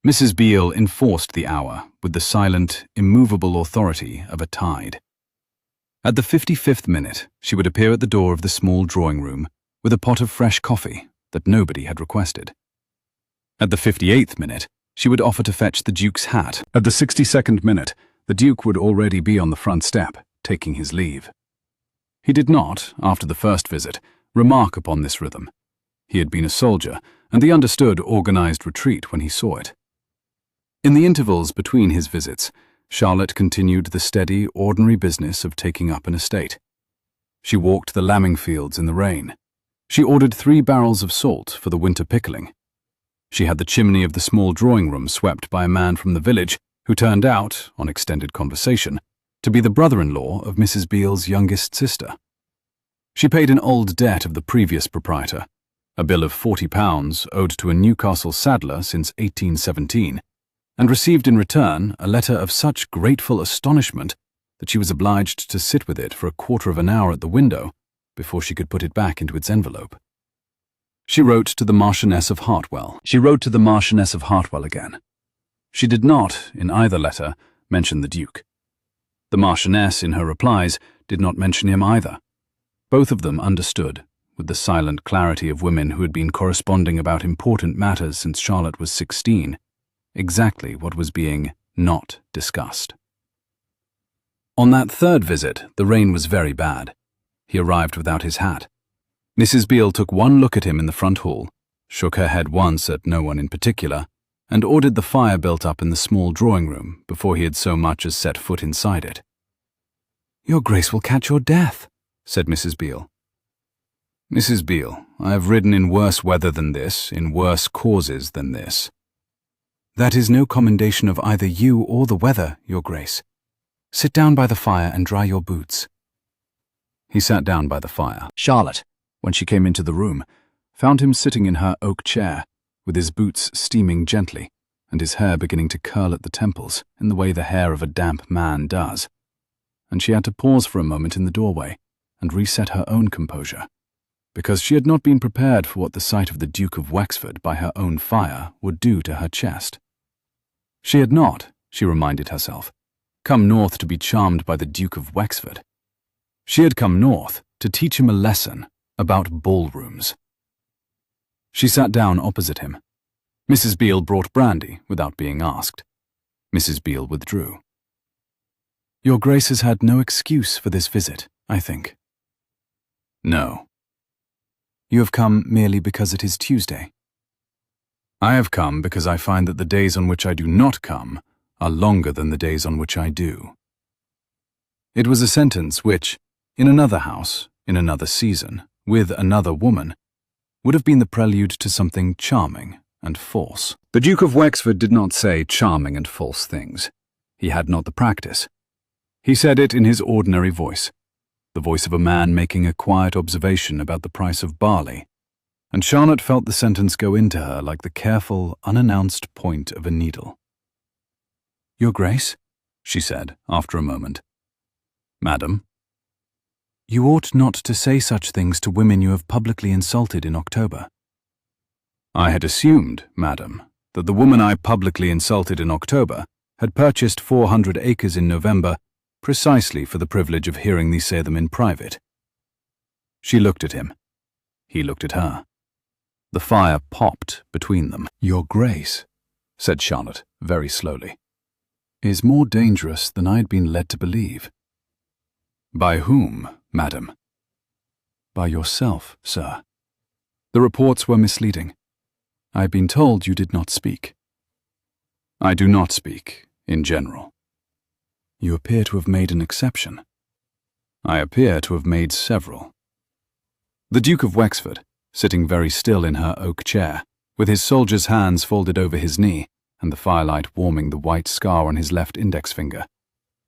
Speaker 1: Mrs. Beale enforced the hour with the silent, immovable authority of a tide. At the 55th minute, she would appear at the door of the small drawing-room with a pot of fresh coffee that nobody had requested. At the 58th minute, she would offer to fetch the Duke's hat. At the 62nd minute, the Duke would already be on the front step, taking his leave. He did not, after the first visit, remark upon this rhythm. He had been a soldier, and he understood organized retreat when he saw it. In the intervals between his visits, Charlotte continued the steady, ordinary business of taking up an estate. She walked the lambing fields in the rain. She ordered 3 barrels of salt for the winter pickling. She had the chimney of the small drawing-room swept by a man from the village who turned out, on extended conversation, to be the brother-in-law of Mrs. Beale's youngest sister. She paid an old debt of the previous proprietor, a bill of £40 owed to a Newcastle saddler since 1817, and received in return a letter of such grateful astonishment that she was obliged to sit with it for a quarter of an hour at the window before she could put it back into its envelope. She wrote to the Marchioness of Hartwell. She wrote to the Marchioness of Hartwell again. She did not, in either letter, mention the Duke. The Marchioness, in her replies, did not mention him either. Both of them understood, with the silent clarity of women who had been corresponding about important matters since Charlotte was 16, exactly what was being not discussed. On that 3rd visit, the rain was very bad. He arrived without his hat. Mrs. Beale took one look at him in the front hall, shook her head once at no one in particular, and ordered the fire built up in the small drawing-room before he had so much as set foot inside it. "Your Grace will catch your death," said Mrs. Beale. "Mrs. Beale, I have ridden in worse weather than this, in worse causes than this." "That is no commendation of either you or the weather, Your Grace. Sit down by the fire and dry your boots." He sat down by the fire. Charlotte, when she came into the room, found him sitting in her oak chair, with his boots steaming gently, and his hair beginning to curl at the temples in the way the hair of a damp man does. And she had to pause for a moment in the doorway and reset her own composure, because she had not been prepared for what the sight of the Duke of Wexford by her own fire would do to her chest. She had not, she reminded herself, come north to be charmed by the Duke of Wexford. She had come north to teach him a lesson about ballrooms. She sat down opposite him. Mrs. Beale brought brandy without being asked. Mrs. Beale withdrew. Your Grace has had no excuse for this visit, I think. No. You have come merely because it is Tuesday. I have come because I find that the days on which I do not come are longer than the days on which I do. It was a sentence which, in another house, in another season, with another woman, would have been the prelude to something charming and false. The Duke of Wexford did not say charming and false things. He had not the practice. He said it in his ordinary voice, the voice of a man making a quiet observation about the price of barley, and Charlotte felt the sentence go into her like the careful, unannounced point of a needle. Your Grace, she said after a moment. Madam. You ought not to say such things to women you have publicly insulted in October. I had assumed, madam, that the woman I publicly insulted in October had purchased 400 acres in November precisely for the privilege of hearing me say them in private. She looked at him. He looked at her. The fire popped between them. Your Grace, said Charlotte very slowly, is more dangerous than I had been led to believe. By whom, madam? By yourself, sir. The reports were misleading. I have been told you did not speak. I do not speak, in general. You appear to have made an exception. I appear to have made several. The Duke of Wexford, sitting very still in her oak chair, with his soldier's hands folded over his knee and the firelight warming the white scar on his left index finger,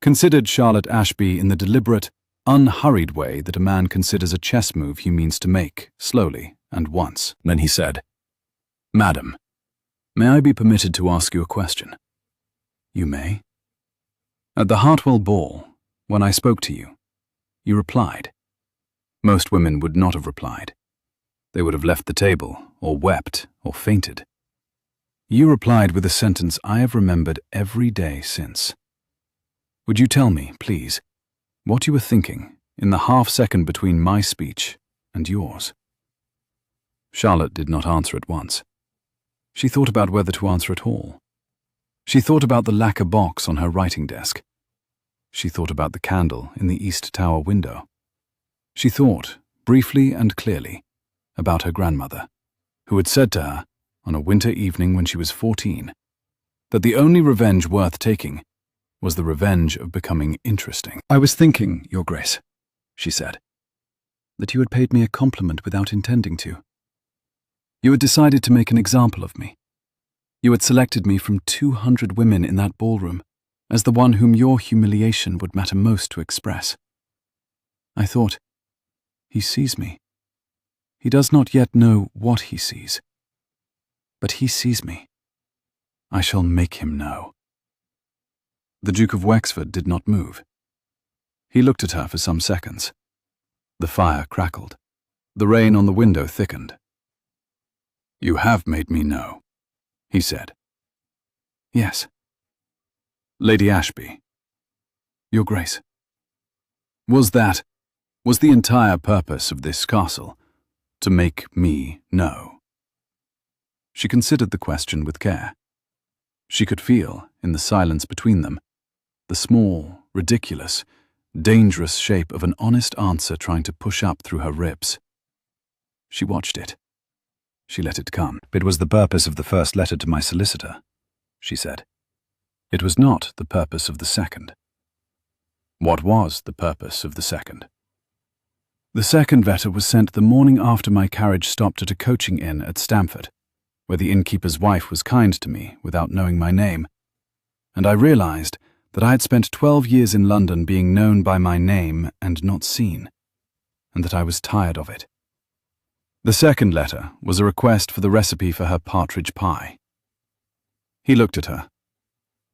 Speaker 1: considered Charlotte Ashby in the deliberate, unhurried way that a man considers a chess move he means to make, slowly and once. Then he said, Madam, may I be permitted to ask you a question? You may. At the Hartwell ball, when I spoke to you, you replied. Most women would not have replied. They would have left the table, or wept, or fainted. You replied with a sentence I have remembered every day since. Would you tell me, please, what you were thinking in the half-second between my speech and yours? Charlotte did not answer at once. She thought about whether to answer at all. She thought about the lacquer box on her writing desk. She thought about the candle in the east tower window. She thought, briefly and clearly, about her grandmother, who had said to her, on a winter evening when she was 14, that the only revenge worth taking was the revenge of becoming interesting. I was thinking, Your Grace, she said, that you had paid me a compliment without intending to. You had decided to make an example of me. You had selected me from 200 women in that ballroom as the one whom your humiliation would matter most to express. I thought, he sees me. He does not yet know what he sees. But he sees me. I shall make him know. The Duke of Wexford did not move. He looked at her for some seconds. The fire crackled. The rain on the window thickened. You have made me know, he said. Yes. Lady Ashby. Your Grace. Was the entire purpose of this castle to make me know? She considered the question with care. She could feel, in the silence between them, the small, ridiculous, dangerous shape of an honest answer trying to push up through her ribs. She watched it. She let it come. It was the purpose of the first letter to my solicitor, she said. It was not the purpose of the second. What was the purpose of the second? The second letter was sent the morning after my carriage stopped at a coaching inn at Stamford, where the innkeeper's wife was kind to me without knowing my name, and I realized that I had spent 12 years in London being known by my name and not seen, and that I was tired of it. The second letter was a request for the recipe for her partridge pie. He looked at her.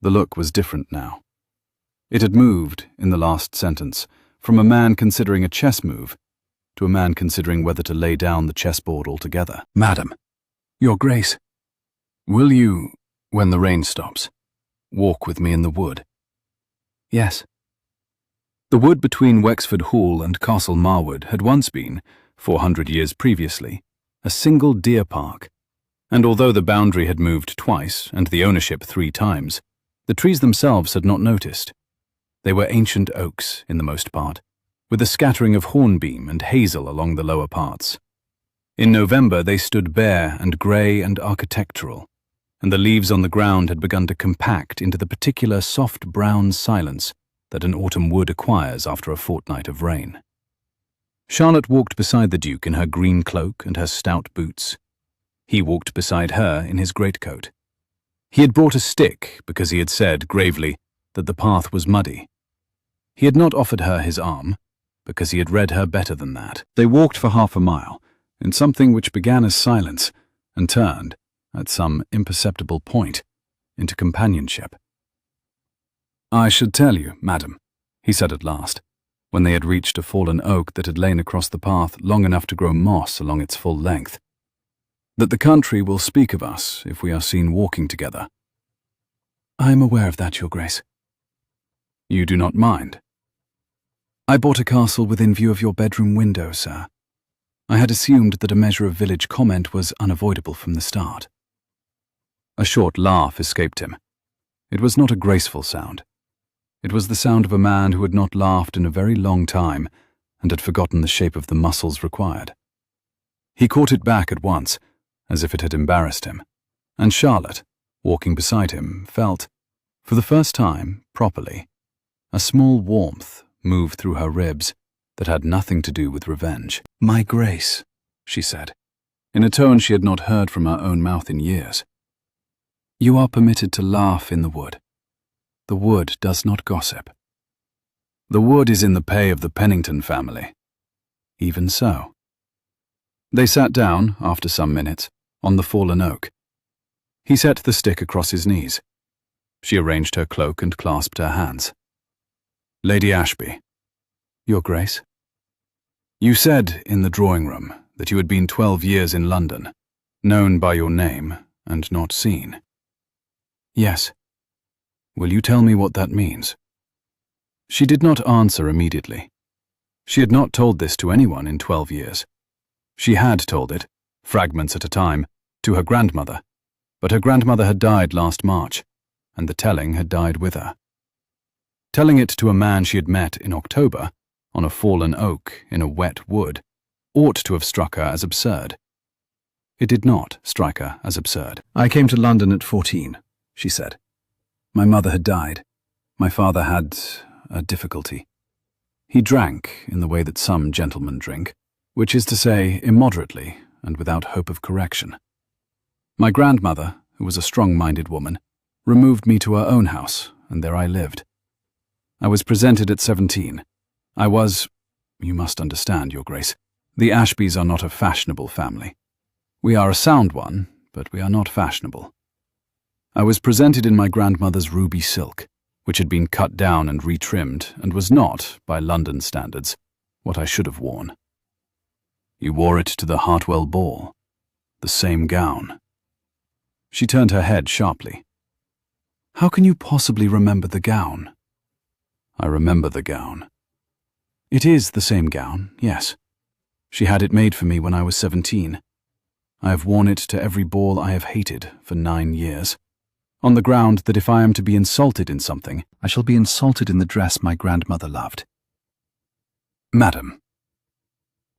Speaker 1: The look was different now. It had moved, in the last sentence, from a man considering a chess move to a man considering whether to lay down the chessboard altogether. Madam, Your Grace, will you, when the rain stops, walk with me in the wood?"
Speaker 2: "Yes."
Speaker 1: The wood between Wexford Hall and Castle Marwood had once been, 400 years previously, a single deer park, and although the boundary had moved twice and the ownership 3 times, the trees themselves had not noticed. They were ancient oaks, in the most part, with a scattering of hornbeam and hazel along the lower parts. In November they stood bare and grey and architectural, and the leaves on the ground had begun to compact into the particular soft brown silence that an autumn wood acquires after a fortnight of rain. Charlotte walked beside the Duke in her green cloak and her stout boots. He walked beside her in his greatcoat. He had brought a stick because he had said, gravely, that the path was muddy. He had not offered her his arm, because he had read her better than that. They walked for half a mile, in something which began as silence, and turned, at some imperceptible point, into companionship. "I should tell you, madam," he said at last, when they had reached a fallen oak that had lain across the path long enough to grow moss along its full length, "that the country will speak of us if we are seen walking together."
Speaker 2: "I am aware of that, Your Grace."
Speaker 1: "You do not mind?"
Speaker 2: "I bought a castle within view of your bedroom window, sir. I had assumed that a measure of village comment was unavoidable from the start."
Speaker 1: A short laugh escaped him. It was not a graceful sound. It was the sound of a man who had not laughed in a very long time and had forgotten the shape of the muscles required. He caught it back at once, as if it had embarrassed him, and Charlotte, walking beside him, felt, for the first time, properly, a small warmth move through her ribs that had nothing to do with revenge.
Speaker 2: "My Grace," she said,
Speaker 1: in a tone she had not heard from her own mouth in years.
Speaker 2: "You are permitted to laugh in the wood. The wood does not gossip."
Speaker 1: "The wood is in the pay of the Pennington family."
Speaker 2: "Even so."
Speaker 1: They sat down, after some minutes, on the fallen oak. He set the stick across his knees. She arranged her cloak and clasped her hands. "Lady Ashby."
Speaker 2: "Your Grace."
Speaker 1: "You said in the drawing-room that you had been 12 years in London, known by your name and not seen."
Speaker 2: "Yes."
Speaker 1: "Will you tell me what that means?" She did not answer immediately. She had not told this to anyone in 12 years. She had told it, fragments at a time, to her grandmother, but her grandmother had died last March, and the telling had died with her. Telling it to a man she had met in October, on a fallen oak in a wet wood, ought to have struck her as absurd. It did not strike her as absurd.
Speaker 2: "I came to London at 14, she said. "My mother had died. My father had a difficulty. He drank in the way that some gentlemen drink, which is to say, immoderately and without hope of correction. My grandmother, who was a strong-minded woman, removed me to her own house, and there I lived. I was presented at 17. I was, you must understand, Your Grace, the Ashbys are not a fashionable family. We are a sound one, but we are not fashionable. I was presented in my grandmother's ruby silk, which had been cut down and retrimmed, and was not, by London standards, what I should have worn. You wore it to the Hartwell ball, the same gown." She turned her head sharply. "How can you possibly remember the gown?" "I remember the gown." "It is the same gown, yes. She had it made for me when I was 17. I have worn it to every ball I have hated for 9 years, on the ground that if I am to be insulted in something, I shall be insulted in the dress my grandmother loved."
Speaker 1: "Madam."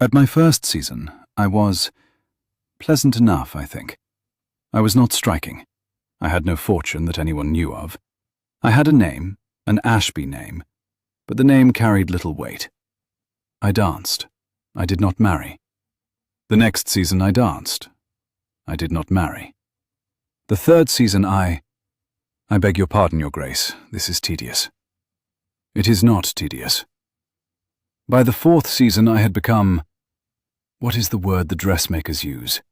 Speaker 2: "At my first season, I was pleasant enough, I think. I was not striking. I had no fortune that anyone knew of. I had a name, an Ashby name, but the name carried little weight. I danced. I did not marry. The next season I danced. I did not marry. The third season I beg your pardon, Your Grace, this is tedious." "It is not tedious." "By the fourth season I had become, what is the word the dressmakers use?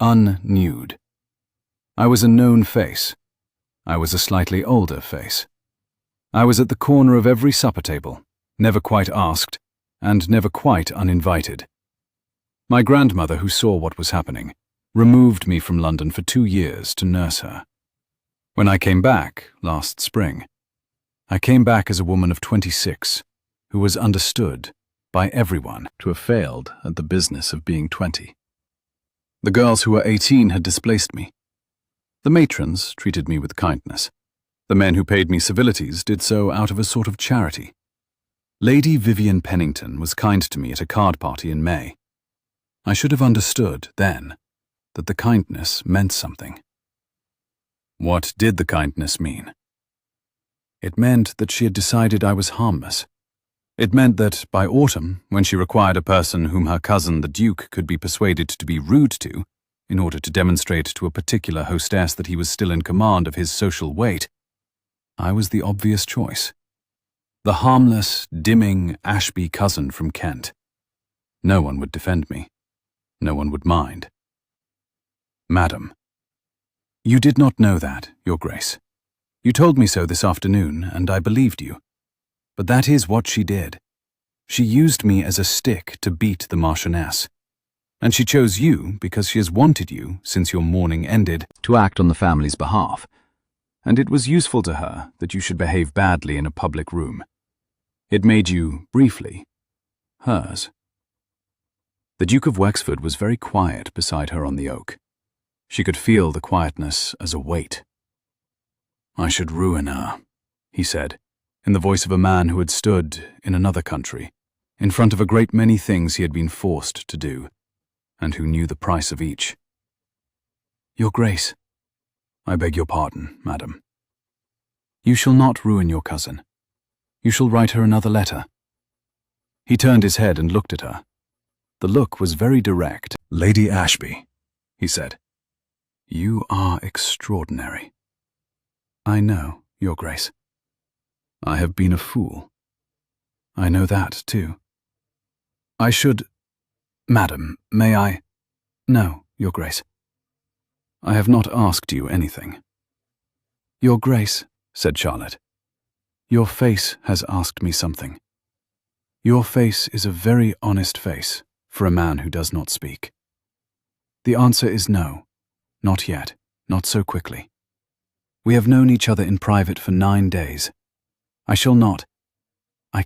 Speaker 2: Unnude. I was a known face. I was a slightly older face. I was at the corner of every supper table, never quite asked, and never quite uninvited. My grandmother, who saw what was happening, removed me from London for 2 years to nurse her. When I came back last spring, I came back as a woman of 26 who was understood by everyone to have failed at the business of being 20. The girls who were 18 had displaced me. The matrons treated me with kindness. The men who paid me civilities did so out of a sort of charity. Lady Vivian Pennington was kind to me at a card party in May. I should have understood then that the kindness meant something. What did the kindness mean? It meant that she had decided I was harmless. It meant that by autumn, when she required a person whom her cousin the Duke could be persuaded to be rude to, in order to demonstrate to a particular hostess that he was still in command of his social weight, I was the obvious choice. The harmless, dimming Ashby cousin from Kent. No one would defend me. No one would mind. Madam, you did not know that, Your Grace. You told me so this afternoon, and I believed you. But that is what she did. She used me as a stick to beat the Marchioness. And she chose you because she has wanted you, since your mourning ended, to act on the family's behalf. And it was useful to her that you should behave badly in a public room. It made you, briefly, hers. The Duke of Wexford was very quiet beside her on the oak. She could feel the quietness as a weight. I should ruin her, he said, in the voice of a man who had stood in another country, in front of a great many things he had been forced to do, and who knew the price of each. Your Grace, I beg your pardon, madam. You shall not ruin your cousin. You shall write her another letter. He turned his head and looked at her. The look was very direct. Lady Ashby, he said, you are extraordinary. I know, Your Grace. I have been a fool. I know that, too. I should... Madam, may I... No, Your Grace. I have not asked you anything. Your Grace, said Charlotte, your face has asked me something. Your face is a very honest face for a man who does not speak. The answer is no, not yet, not so quickly. We have known each other in private for 9 days. I shall not be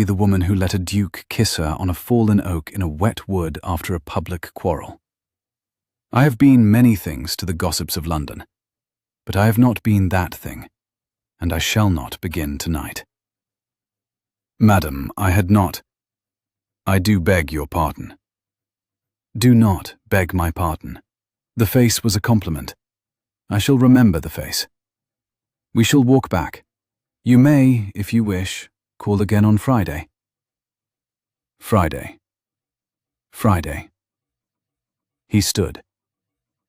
Speaker 2: the woman who let a duke kiss her on a fallen oak in a wet wood after a public quarrel. I have been many things to the gossips of London, but I have not been that thing, and I shall not begin tonight. Madam, I had not. I do beg your pardon. Do not beg my pardon. The face was a compliment. I shall remember the face. We shall walk back. You may, if you wish, call again on Friday. Friday. Friday. He stood.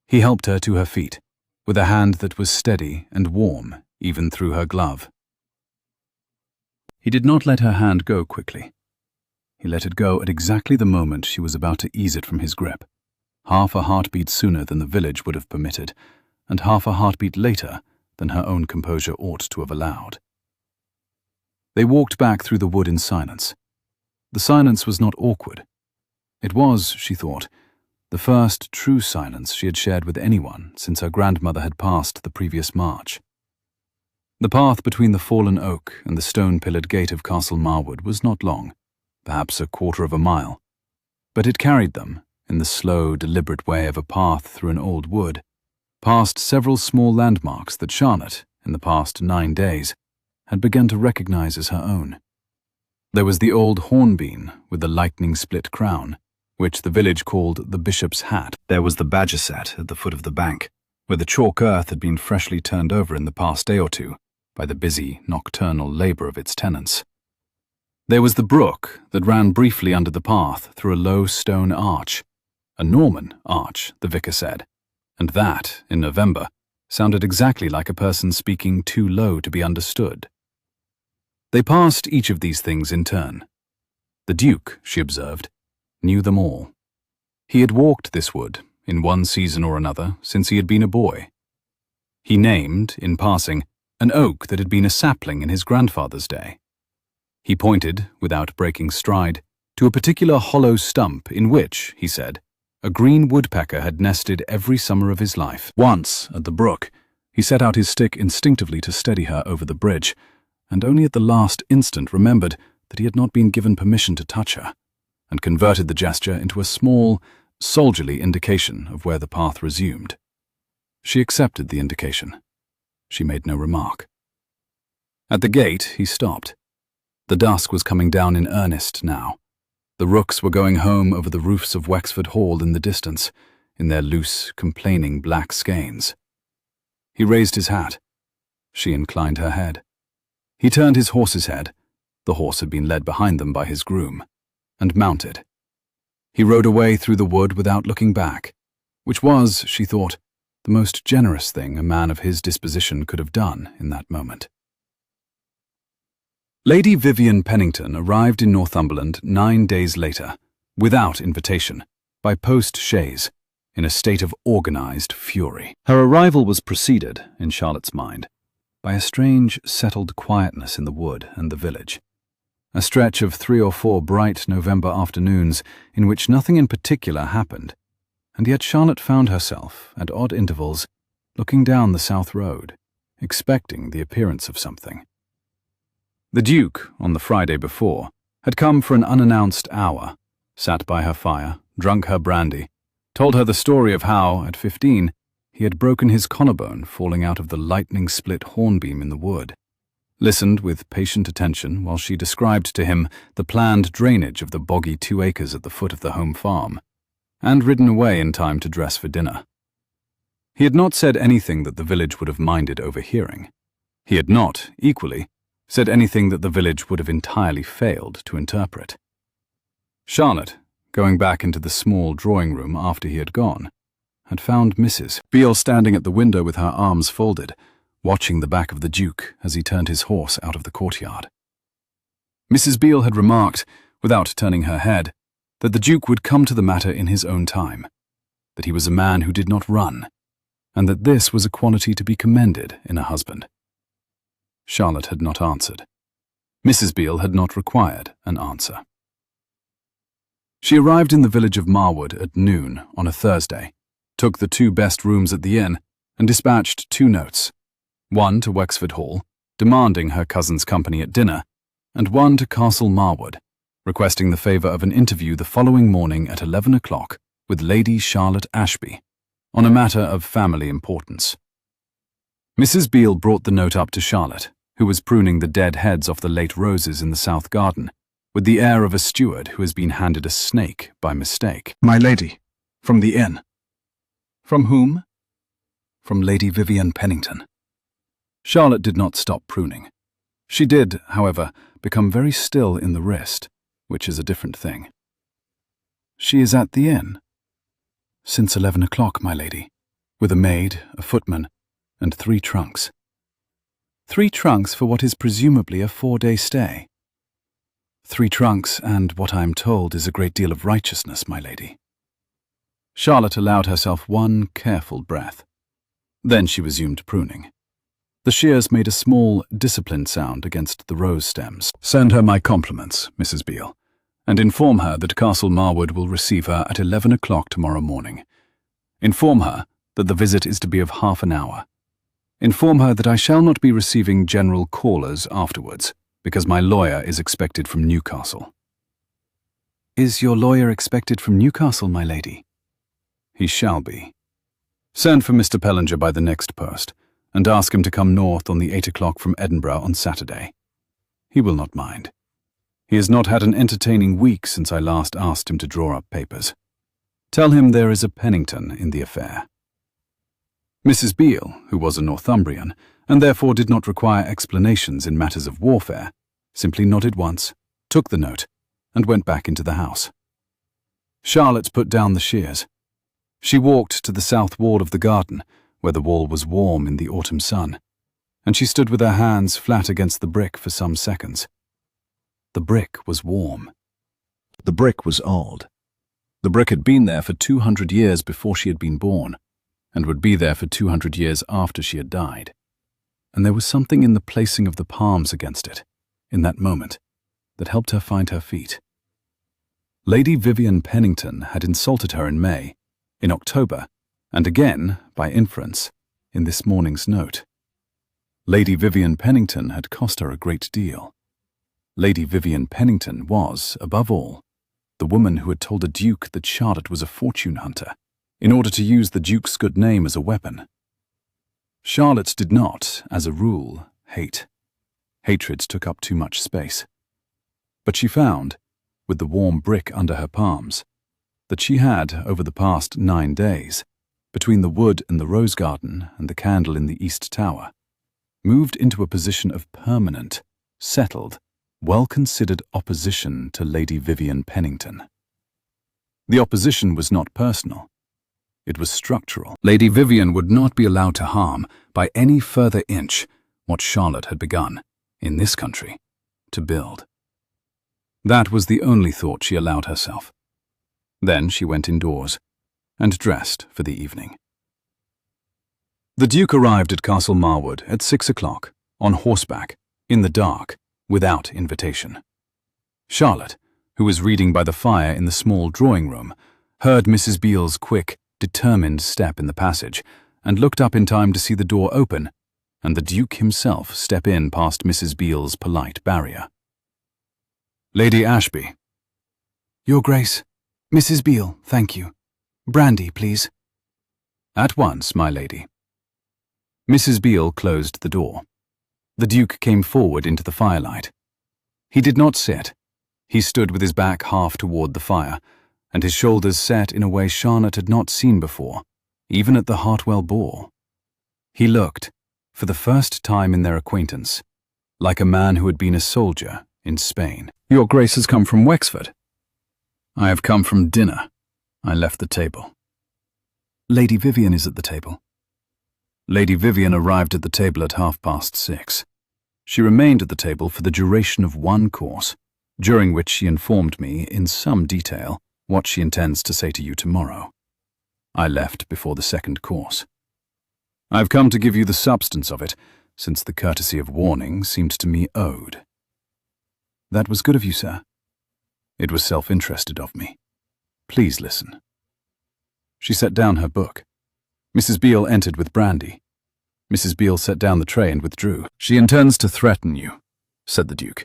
Speaker 2: He helped her to her feet, with a hand that was steady and warm, even through her glove. He did not let her hand go quickly. He let it go at exactly the moment she was about to ease it from his grip, half a heartbeat sooner than the village would have permitted, and half a heartbeat later than her own composure ought to have allowed. They walked back through the wood in silence. The silence was not awkward. It was, she thought, the first true silence she had shared with anyone since her grandmother had passed the previous March. The path between the fallen oak and the stone-pillared gate of Castle Marwood was not long, perhaps a quarter of a mile, but it carried them, in the slow, deliberate way of a path through an old wood, past several small landmarks that Charlotte, in the past 9 days, had begun to recognize as her own. There was the old hornbeam with the lightning-split crown, which the village called the Bishop's Hat. There was the badger set at the foot of the bank, where the chalk earth had been freshly turned over in the past day or two by the busy, nocturnal labor of its tenants. There was the brook that ran briefly under the path through a low stone arch, a Norman arch, the vicar said, and that, in November, sounded exactly like a person speaking too low to be understood. They passed each of these things in turn. The Duke, she observed, knew them all. He had walked this wood, in one season or another, since he had been a boy. He named, in passing, an oak that had been a sapling in his grandfather's day. He pointed, without breaking stride, to a particular hollow stump in which, he said, a green woodpecker had nested every summer of his life. Once, at the brook, he set out his stick instinctively to steady her over the bridge, and only at the last instant remembered that he had not been given permission to touch her, and converted the gesture into a small, soldierly indication of where the path resumed. She accepted the indication. She made no remark. At the gate, he stopped. The dusk was coming down in earnest now. The rooks were going home over the roofs of Wexford Hall in the distance, in their loose, complaining black skeins. He raised his hat. She inclined her head. He turned his horse's head. The horse had been led behind them by his groom, and mounted. He rode away through the wood without looking back, which was, she thought, the most generous thing a man of his disposition could have done in that moment. Lady Vivian Pennington arrived in Northumberland 9 days later, without invitation, by post-chaise, in a state of organised fury. Her arrival was preceded, in Charlotte's mind, by a strange, settled quietness in the wood and the village. A stretch of 3 or 4 bright November afternoons in which nothing in particular happened, and yet Charlotte found herself, at odd intervals, looking down the South Road, expecting the appearance of something. The Duke, on the Friday before, had come for an unannounced hour, sat by her fire, drunk her brandy, told her the story of how, at 15, he had broken his collarbone falling out of the lightning-split hornbeam in the wood, listened with patient attention while she described to him the planned drainage of the boggy 2 acres at the foot of the home farm, and ridden away in time to dress for dinner. He had not said anything that the village would have minded overhearing. He had not, equally, said anything that the village would have entirely failed to interpret. Charlotte, going back into the small drawing-room after he had gone, had found Mrs. Beale standing at the window with her arms folded, watching the back of the Duke as he turned his horse out of the courtyard. Mrs. Beale had remarked, without turning her head, that the Duke would come to the matter in his own time, that he was a man who did not run, and that this was a quality to be commended in a husband. Charlotte had not answered. Mrs. Beale had not required an answer. She arrived in the village of Marwood at noon on a Thursday, took the 2 best rooms at the inn, and dispatched 2 notes, one to Wexford Hall, demanding her cousin's company at dinner, and one to Castle Marwood, requesting the favour of an interview the following morning at 11 o'clock with Lady Charlotte Ashby, on a matter of family importance. Mrs. Beale brought the note up to Charlotte, who was pruning the dead heads off the late roses in the south garden, with the air of a steward who has been handed a snake by mistake.
Speaker 3: My lady, from the inn.
Speaker 2: From whom? From Lady Vivian Pennington. Charlotte did not stop pruning. She did, however, become very still in the wrist, which is a different thing. She is at the inn. Since 11 o'clock, my lady, with a maid, a footman, and 3 trunks. 3 trunks for what is presumably a 4-day stay. 3 trunks, and what I am told is a great deal of righteousness, my lady. Charlotte allowed herself one careful breath. Then she resumed pruning. The shears made a small, disciplined sound against the rose stems. Send her my compliments, Mrs. Beale, and inform her that Castle Marwood will receive her at 11 o'clock tomorrow morning. Inform her that the visit is to be of half an hour. Inform her that I shall not be receiving general callers afterwards, because my lawyer is expected from Newcastle. Is your lawyer expected from Newcastle, my lady? He shall be. Send for Mr. Pellinger by the next post, and ask him to come north on the 8 o'clock from Edinburgh on Saturday. He will not mind. He has not had an entertaining week since I last asked him to draw up papers. Tell him there is a Pennington in the affair. Mrs. Beale, who was a Northumbrian, and therefore did not require explanations in matters of warfare, simply nodded once, took the note, and went back into the house. Charlotte put down the shears. She walked to the south wall of the garden, where the wall was warm in the autumn sun, and she stood with her hands flat against the brick for some seconds. The brick was warm. The brick was old. The brick had been there for 200 years before she had been born, and would be there for 200 years after she had died. And there was something in the placing of the palms against it, in that moment, that helped her find her feet. Lady Vivian Pennington had insulted her in May, in October, and again, by inference, in this morning's note. Lady Vivian Pennington had cost her a great deal. Lady Vivian Pennington was, above all, the woman who had told a duke that Charlotte was a fortune hunter, in order to use the duke's good name as a weapon. Charlotte did not, as a rule, hate. Hatred took up too much space. But she found, with the warm brick under her palms, that she had, over the past 9 days, between the wood in the rose garden and the candle in the east tower, moved into a position of permanent, settled, well-considered opposition to Lady Vivian Pennington. The opposition was not personal. It was structural. Lady Vivian would not be allowed to harm, by any further inch, what Charlotte had begun, in this country, to build. That was the only thought she allowed herself. Then she went indoors, and dressed for the evening. The Duke arrived at Castle Marwood at 6 o'clock, on horseback, in the dark, without invitation. Charlotte, who was reading by the fire in the small drawing-room, heard Mrs. Beale's quick, determined step in the passage, and looked up in time to see the door open, and the Duke himself step in past Mrs. Beale's polite barrier. Lady Ashby.
Speaker 3: Your Grace. Mrs. Beale, thank you. Brandy, please.
Speaker 2: At once, my lady. Mrs. Beale closed the door. The Duke came forward into the firelight. He did not sit. He stood with his back half toward the fire, and his shoulders set in a way Charlotte had not seen before, even at the Hartwell ball. He looked, for the first time in their acquaintance, like a man who had been a soldier in Spain.
Speaker 3: Your Grace has come from Wexford.
Speaker 2: I have come from dinner. I left the table.
Speaker 3: Lady Vivian is at the table.
Speaker 2: Lady Vivian arrived at the table at 6:30. She remained at the table for the duration of one course, during which she informed me in some detail what she intends to say to you tomorrow. I left before the second course. I've come to give you the substance of it, since the courtesy of warning seemed to me owed.
Speaker 3: That was good of you, sir.
Speaker 2: It was self-interested of me. Please listen. She set down her book. Mrs. Beale entered with brandy. Mrs. Beale set down the tray and withdrew. She intends to threaten you, said the Duke.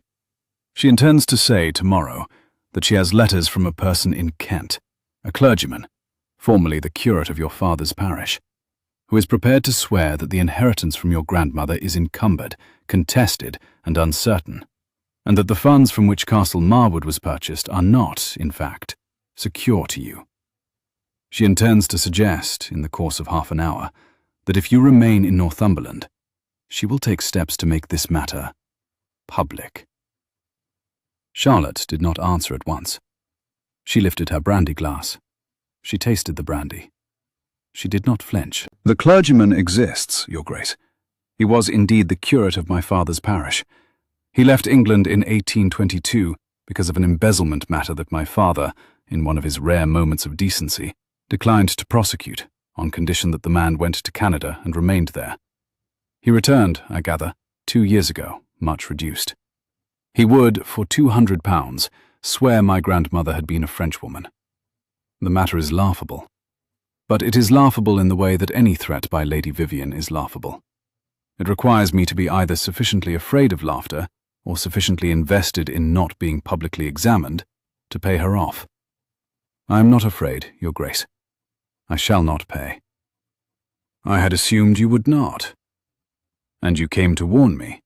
Speaker 2: She intends to say tomorrow that she has letters from a person in Kent, a clergyman, formerly the curate of your father's parish, who is prepared to swear that the inheritance from your grandmother is encumbered, contested, and uncertain, and that the funds from which Castle Marwood was purchased are not, in fact, secure to you. She intends to suggest, in the course of half an hour, that if you remain in Northumberland, she will take steps to make this matter public. Charlotte did not answer at once. She lifted her brandy glass. She tasted the brandy. She did not flinch. The clergyman exists, Your Grace. He was indeed the curate of my father's parish. He left England in 1822 because of an embezzlement matter that my father, in one of his rare moments of decency, declined to prosecute, on condition that the man went to Canada and remained there. He returned, I gather, 2 years ago, much reduced. He would, for £200, swear my grandmother had been a Frenchwoman. The matter is laughable. But it is laughable in the way that any threat by Lady Vivian is laughable. It requires me to be either sufficiently afraid of laughter or sufficiently invested in not being publicly examined to pay her off. I am not afraid, Your Grace. I shall not pay. I had assumed you would not. And you came to warn me.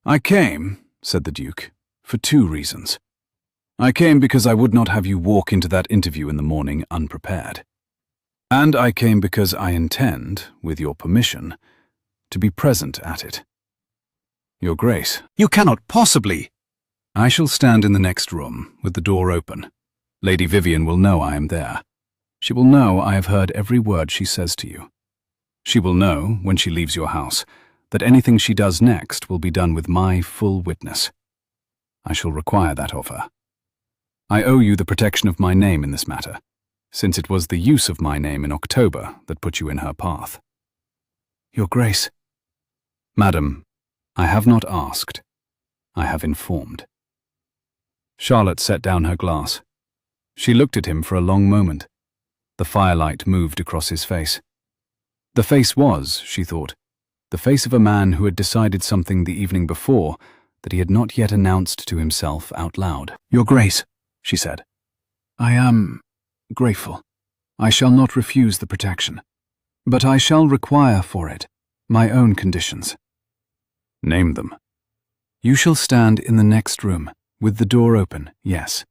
Speaker 2: I came, said the Duke, for 2 reasons. I came because I would not have you walk into that interview in the morning unprepared. And I came because I intend, with your permission, to be present at it. Your Grace.
Speaker 3: You cannot possibly.
Speaker 2: I shall stand in the next room, with the door open. Lady Vivian will know I am there. She will know I have heard every word she says to you. She will know, when she leaves your house, that anything she does next will be done with my full witness. I shall require that of her. I owe you the protection of my name in this matter, since it was the use of my name in October that put you in her path.
Speaker 3: Your Grace.
Speaker 2: Madam, I have not asked. I have informed. Charlotte set down her glass.
Speaker 1: She looked at him for a long moment. The firelight moved across his face. The face was, she thought, the face of a man who had decided something the evening before that he had not yet announced to himself out loud.
Speaker 2: "Your Grace," she said, "I am grateful. I shall not refuse the protection, but I shall require for it my own conditions."
Speaker 1: "Name them."
Speaker 2: "You shall stand in the next room, with the door open, yes.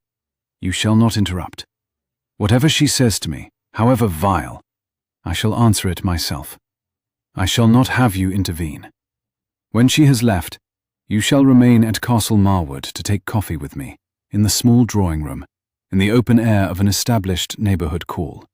Speaker 2: You shall not interrupt. Whatever she says to me, however vile, I shall answer it myself. I shall not have you intervene. When she has left, you shall remain at Castle Marwood to take coffee with me, in the small drawing-room, in the open air of an established neighbourhood call.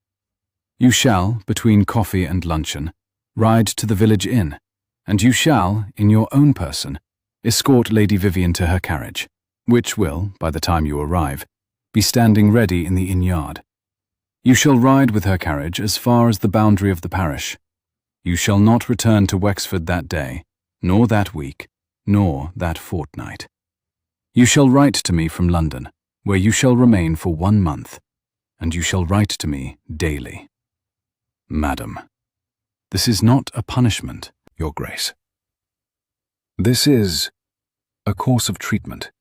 Speaker 2: You shall, between coffee and luncheon, ride to the village inn, and you shall, in your own person, escort Lady Vivian to her carriage, which will, by the time you arrive, be standing ready in the inn-yard. You shall ride with her carriage as far as the boundary of the parish. You shall not return to Wexford that day, nor that week, nor that fortnight. You shall write to me from London, where you shall remain for 1 month, and you shall write to me daily." "Madam, this is not a punishment, Your Grace. This is a course of treatment.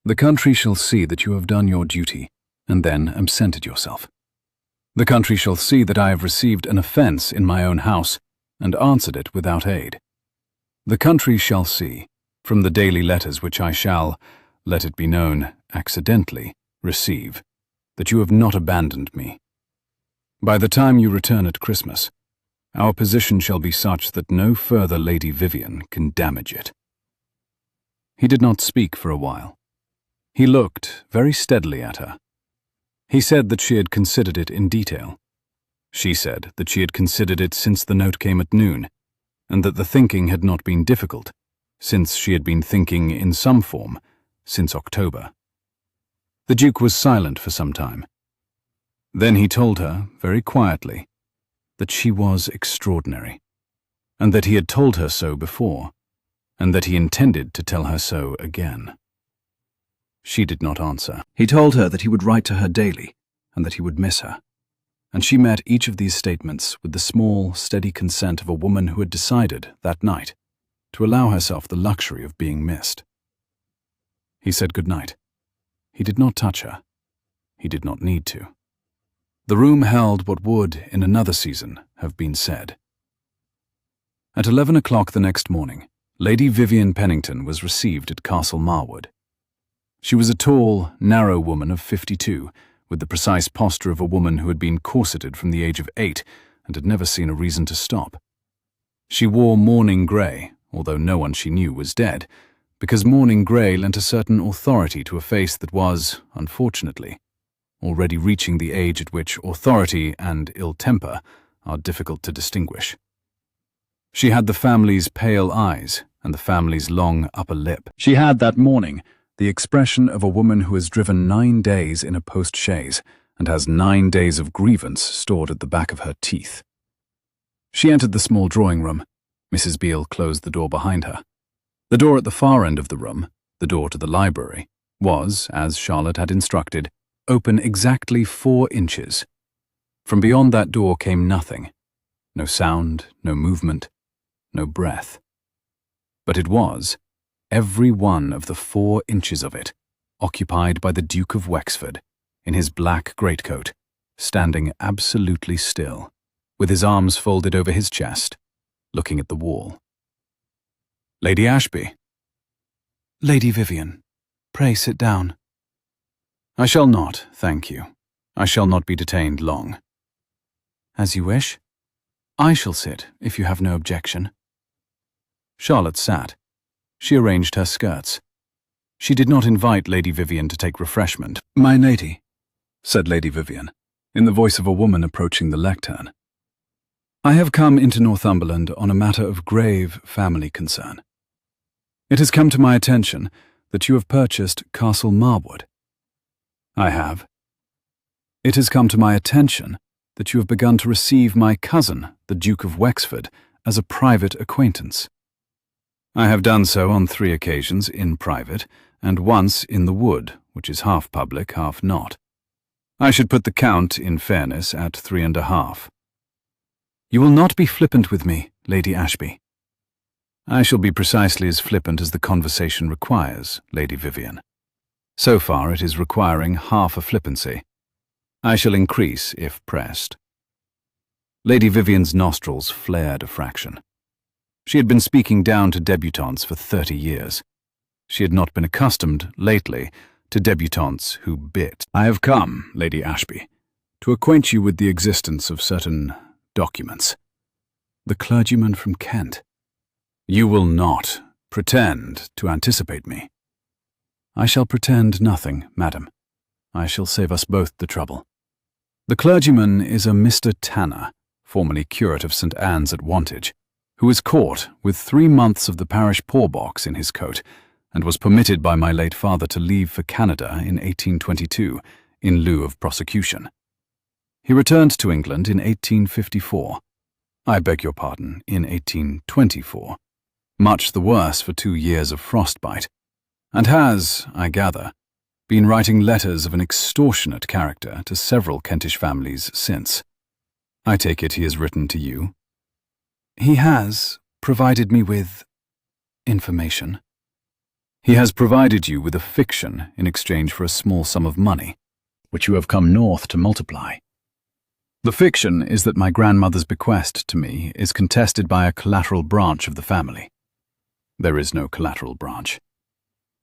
Speaker 2: The country shall see that you have done your duty, and then absented yourself. The country shall see that I have received an offence in my own house, and answered it without aid. The country shall see, from the daily letters which I shall, let it be known, accidentally, receive, that you have not abandoned me. By the time you return at Christmas, our position shall be such that no further Lady Vivian can damage it." He did not speak for a while. He looked very steadily at her. He said that she had considered it in detail. She said that she had considered it since the note came at noon, and that the thinking had not been difficult, since she had been thinking in some form since October. The Duke was silent for some time. Then he told her, very quietly, that she was extraordinary, and that he had told her so before, and that he intended to tell her so again. She did not answer. He told her that he would write to her daily, and that he would miss her, and she met each of these statements with the small, steady consent of a woman who had decided, that night, to allow herself the luxury of being missed. He said good night. He did not touch her. He did not need to. The room held what would, in another season, have been said. At 11 o'clock the next morning, Lady Vivian Pennington was received at Castle Marwood. She was a tall, narrow woman of 52, with the precise posture of a woman who had been corseted from the age of 8 and had never seen a reason to stop. She wore mourning grey, although no one she knew was dead, because mourning grey lent a certain authority to a face that was, unfortunately, already reaching the age at which authority and ill temper are difficult to distinguish. She had the family's pale eyes and the family's long upper lip. She had that morning the expression of a woman who has driven 9 days in a post-chaise and has 9 days of grievance stored at the back of her teeth. She entered the small drawing-room. Mrs. Beale closed the door behind her. The door at the far end of the room, the door to the library, was, as Charlotte had instructed, open exactly 4 inches. From beyond that door came nothing. No sound, no movement, no breath. But it was, every one of the 4 inches of it, occupied by the Duke of Wexford, in his black greatcoat, standing absolutely still, with his arms folded over his chest, looking at the wall. "Lady Ashby." "Lady Vivian, pray sit down."
Speaker 1: "I shall not, thank you. I shall not be detained long."
Speaker 2: "As you wish. I shall sit, if you have no objection."
Speaker 1: Charlotte sat. She arranged her skirts. She did not invite Lady Vivian to take refreshment.
Speaker 2: "My lady," said Lady Vivian, in the voice of a woman approaching the lectern, "I have come into Northumberland on a matter of grave family concern. It has come to my attention that you have purchased Castle Marwood." "I have." "It has come to my attention that you have begun to receive my cousin, the Duke of Wexford, as a private acquaintance." "I have done so on 3 occasions in private, and once in the wood, which is half public, half not." I should put the count, in fairness, at 3.5. You will not be flippant with me, Lady Ashby. I shall be precisely as flippant as the conversation requires, Lady Vivian. So far it is requiring half a flippancy. I shall increase if pressed. Lady Vivian's nostrils flared a fraction. She had been speaking down to debutantes for 30 years. She had not been accustomed, lately, to debutantes who bit. I have come, Lady Ashby, to acquaint you with the existence of certain documents. The clergyman from Kent. You will not pretend to anticipate me. I shall pretend nothing, madam. I shall save us both the trouble. The clergyman is a Mr. Tanner, formerly curate of St. Anne's at Wantage, who was caught with 3 months of the parish poor box in his coat, and was permitted by my late father to leave for Canada in 1822 in lieu of prosecution. He returned to England in 1854. I beg your pardon, in 1824, much the worse for 2 years of frostbite, and has, I gather, been writing letters of an extortionate character to several Kentish families since. I take it he has written to you? He has provided me with information. He has provided you with a fiction in exchange for a small sum of money, which you have come north to multiply. The fiction is that my grandmother's bequest to me is contested by a collateral branch of the family. There is no collateral branch.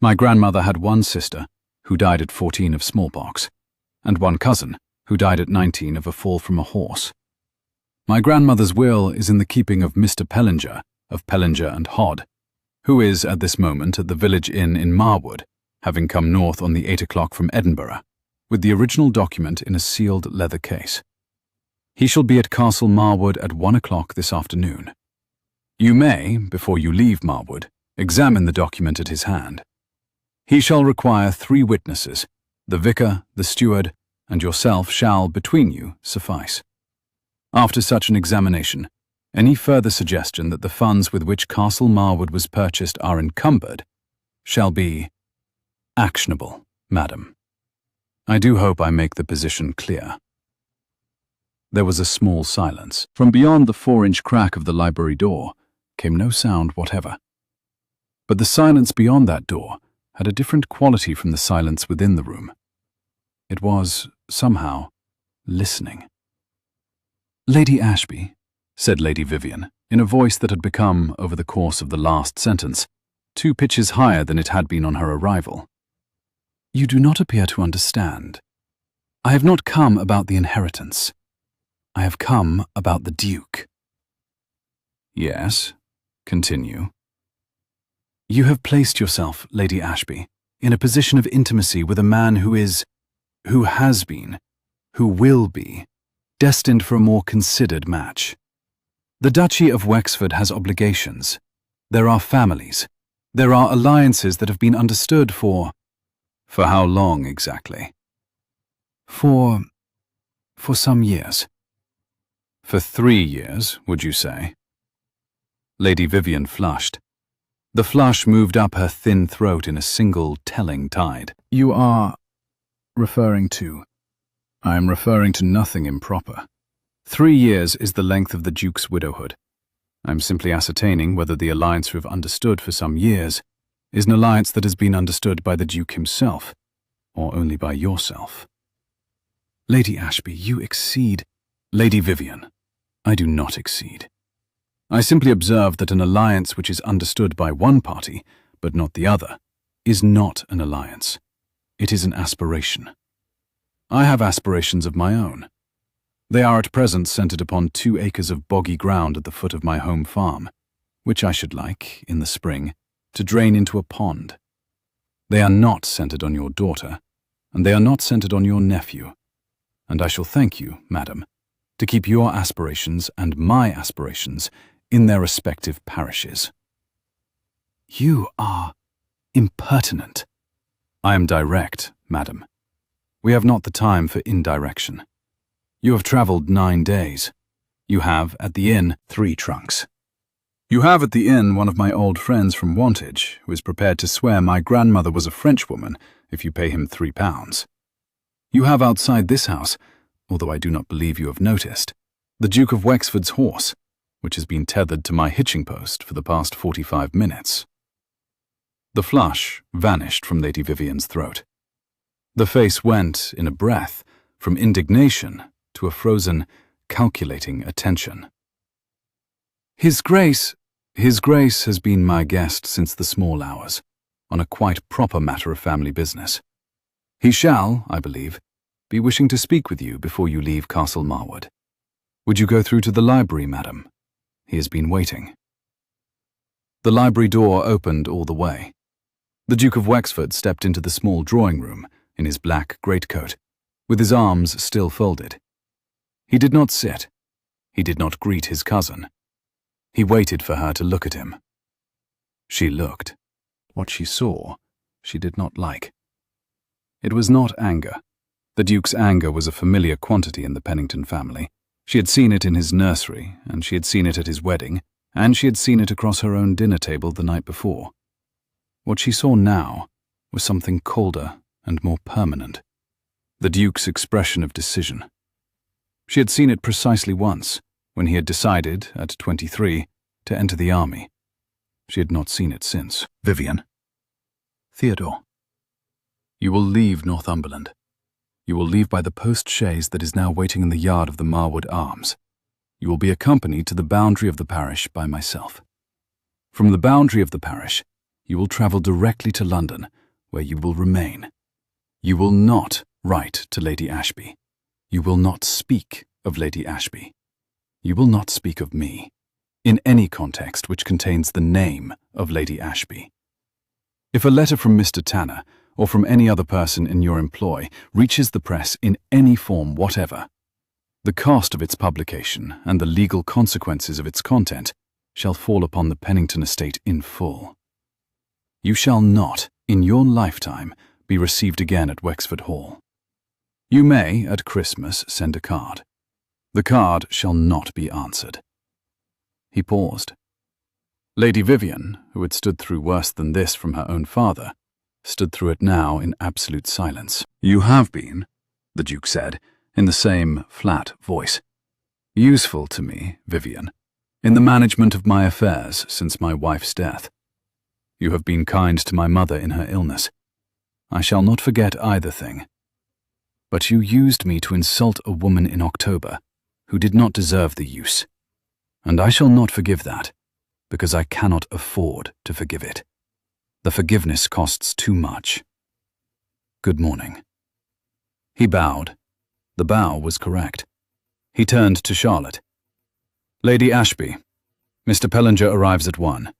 Speaker 2: My grandmother had one sister, who died at 14 of smallpox, and one cousin, who died at 19 of a fall from a horse. My grandmother's will is in the keeping of Mr. Pellinger, of Pellinger and Hod, who is at this moment at the village inn in Marwood, having come north on the 8 o'clock from Edinburgh, with the original document in a sealed leather case. He shall be at Castle Marwood at 1 o'clock this afternoon. You may, before you leave Marwood, examine the document at his hand. He shall require 3 witnesses. The vicar, the steward, and yourself shall, between you, suffice. After such an examination, any further suggestion that the funds with which Castle Marwood was purchased are encumbered shall be actionable, madam. I do hope I make the position clear. There was a small silence. From beyond the 4-inch crack of the library door came no sound whatever. But the silence beyond that door had a different quality from the silence within the room. It was, somehow, listening. Lady Ashby, said Lady Vivian, in a voice that had become, over the course of the last sentence, 2 pitches higher than it had been on her arrival. You do not appear to understand. I have not come about the inheritance. I have come about the Duke. Yes, continue. You have placed yourself, Lady Ashby, in a position of intimacy with a man who has been, who will be, destined for a more considered match. The Duchy of Wexford has obligations. There are families. There are alliances that have been understood for how long exactly? For some years. For 3 years, would you say? Lady Vivian flushed. The flush moved up her thin throat in a single telling tide. You are referring to... I am referring to nothing improper. 3 years is the length of the Duke's widowhood. I am simply ascertaining whether the alliance you have understood for some years is an alliance that has been understood by the Duke himself, or only by yourself. Lady Ashby, you exceed... Lady Vivian, I do not exceed. I simply observe that an alliance which is understood by one party, but not the other, is not an alliance. It is an aspiration. I have aspirations of my own. They are at present centered upon 2 acres of boggy ground at the foot of my home farm, which I should like, in the spring, to drain into a pond. They are not centered on your daughter, and they are not centered on your nephew, and I shall thank you, madam, to keep your aspirations and my aspirations in their respective parishes. You are impertinent. I am direct, madam. We have not the time for indirection. You have travelled 9 days. You have, at the inn, 3 trunks. You have at the inn one of my old friends from Wantage, who is prepared to swear my grandmother was a Frenchwoman if you pay him £3. You have outside this house, although I do not believe you have noticed, the Duke of Wexford's horse, which has been tethered to my hitching post for the past 45 minutes. The flush vanished from Lady Vivian's throat. The face went, in a breath, from indignation to a frozen, calculating attention. His Grace has been my guest since the small hours, on a quite proper matter of family business. He shall, I believe, be wishing to speak with you before you leave Castle Marwood. Would you go through to the library, madam? He has been waiting. The library door opened all the way. The Duke of Wexford stepped into the small drawing room in his black greatcoat, with his arms still folded. He did not sit. He did not greet his cousin. He waited for her to look at him. She looked. What she saw, she did not like. It was not anger. The Duke's anger was a familiar quantity in the Pennington family. She had seen it in his nursery, and she had seen it at his wedding, and she had seen it across her own dinner table the night before. What she saw now was something colder and more permanent. The Duke's expression of decision. She had seen it precisely once, when he had decided, at 23, to enter the army. She had not seen it since. Vivian. Theodore. You will leave Northumberland. You will leave by the post-chaise that is now waiting in the yard of the Marwood Arms. You will be accompanied to the boundary of the parish by myself. From the boundary of the parish, you will travel directly to London, where you will remain. You will not write to Lady Ashby. You will not speak of Lady Ashby. You will not speak of me, in any context which contains the name of Lady Ashby. If a letter from Mr. Tanner, or from any other person in your employ, reaches the press in any form whatever, the cost of its publication and the legal consequences of its content shall fall upon the Pennington estate in full. You shall not, in your lifetime, be received again at Wexford Hall. You may, at Christmas, send a card. The card shall not be answered. He paused. Lady Vivian, who had stood through worse than this from her own father, stood through it now in absolute silence. You have been, the Duke said, in the same flat voice, useful to me, Vivian, in the management of my affairs since my wife's death. You have been kind to my mother in her illness. I shall not forget either thing. But you used me to insult a woman in October who did not deserve the use, and I shall not forgive that, because I cannot afford to forgive it. The forgiveness costs too much. Good morning. He bowed. The bow was correct. He turned to Charlotte. Lady Ashby, Mr. Pellinger arrives at 1.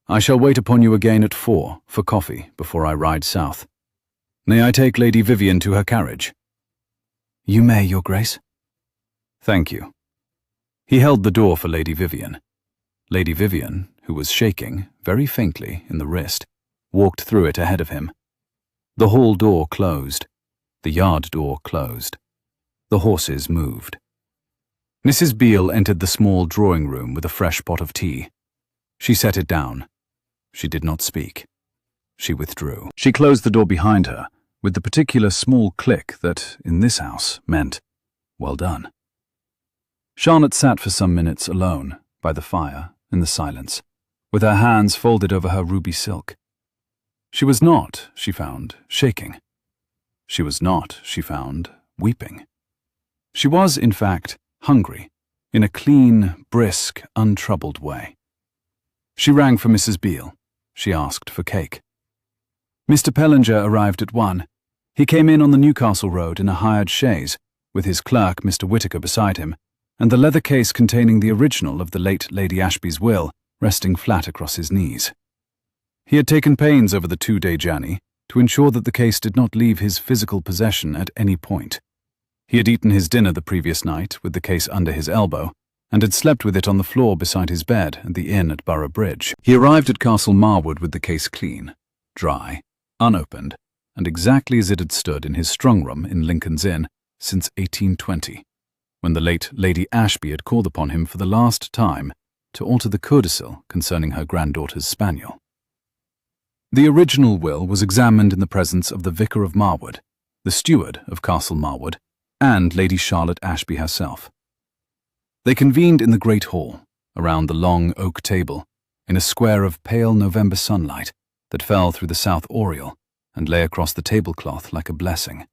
Speaker 2: I shall wait upon you again at 4 for coffee before I ride south. May I take Lady Vivian to her carriage? You may, Your Grace. Thank you. He held the door for Lady Vivian. Lady Vivian, who was shaking, very faintly, in the wrist, walked through it ahead of him. The hall door closed. The yard door closed. The horses moved. Mrs. Beale entered the small drawing room with a fresh pot of tea. She set it down. She did not speak. She withdrew. She closed the door behind her, with the particular small click that, in this house, meant, well done. Charlotte sat for some minutes alone, by the fire, in the silence, with her hands folded over her ruby silk. She was not, she found, shaking. She was not, she found, weeping. She was, in fact, hungry, in a clean, brisk, untroubled way. She rang for Mrs. Beale. She asked for cake. Mr. Pellinger arrived at 1. He came in on the Newcastle Road in a hired chaise, with his clerk, Mr. Whittaker, beside him, and the leather case containing the original of the late Lady Ashby's will resting flat across his knees. He had taken pains over the 2-day journey to ensure that the case did not leave his physical possession at any point. He had eaten his dinner the previous night with the case under his elbow, and had slept with it on the floor beside his bed at the inn at Borough Bridge. He arrived at Castle Marwood with the case clean, dry, unopened, and exactly as it had stood in his strong room in Lincoln's Inn since 1820, when the late Lady Ashby had called upon him for the last time to alter the codicil concerning her granddaughter's spaniel. The original will was examined in the presence of the Vicar of Marwood, the steward of Castle Marwood, and Lady Charlotte Ashby herself. They convened in the great hall, around the long oak table, in a square of pale November sunlight that fell through the south oriel and lay across the tablecloth like a blessing.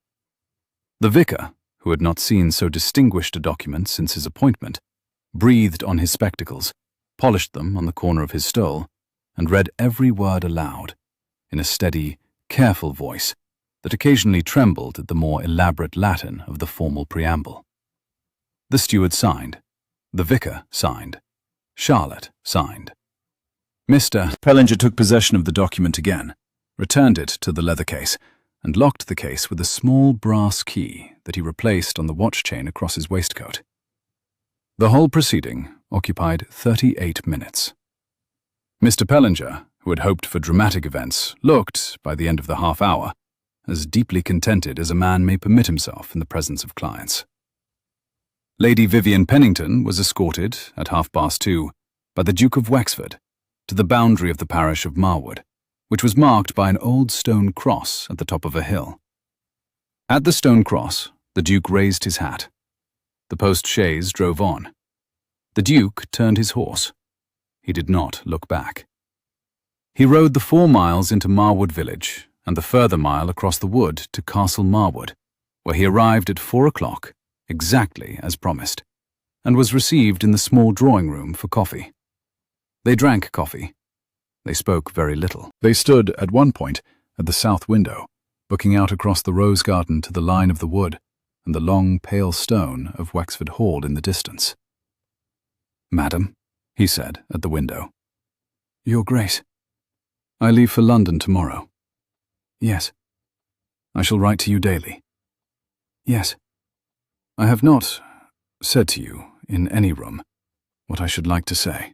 Speaker 2: The vicar, who had not seen so distinguished a document since his appointment, breathed on his spectacles, polished them on the corner of his stole, and read every word aloud, in a steady, careful voice that occasionally trembled at the more elaborate Latin of the formal preamble. The steward signed. The vicar signed. Charlotte signed. Mr. Pellinger took possession of the document again, returned it to the leather case, and locked the case with a small brass key that he replaced on the watch chain across his waistcoat. The whole proceeding occupied 38 minutes. Mr. Pellinger, who had hoped for dramatic events, looked, by the end of the half-hour, as deeply contented as a man may permit himself in the presence of clients. Lady Vivian Pennington was escorted, at 2:30, by the Duke of Wexford, to the boundary of the parish of Marwood, which was marked by an old stone cross at the top of a hill. At the stone cross, the Duke raised his hat. The post-chaise drove on. The Duke turned his horse. He did not look back. He rode the 4 miles into Marwood village and the further mile across the wood to Castle Marwood, where he arrived at 4 o'clock, exactly as promised, and was received in the small drawing-room for coffee. They drank coffee. They spoke very little. They stood, at one point, at the south window, looking out across the rose garden to the line of the wood and the long, pale stone of Wexford Hall in the distance. "Madam," he said at the window.
Speaker 3: Your Grace.
Speaker 2: "I leave for London tomorrow.
Speaker 3: Yes.
Speaker 2: I shall write to you daily.
Speaker 3: Yes.
Speaker 2: I have not said to you, in any room, what I should like to say."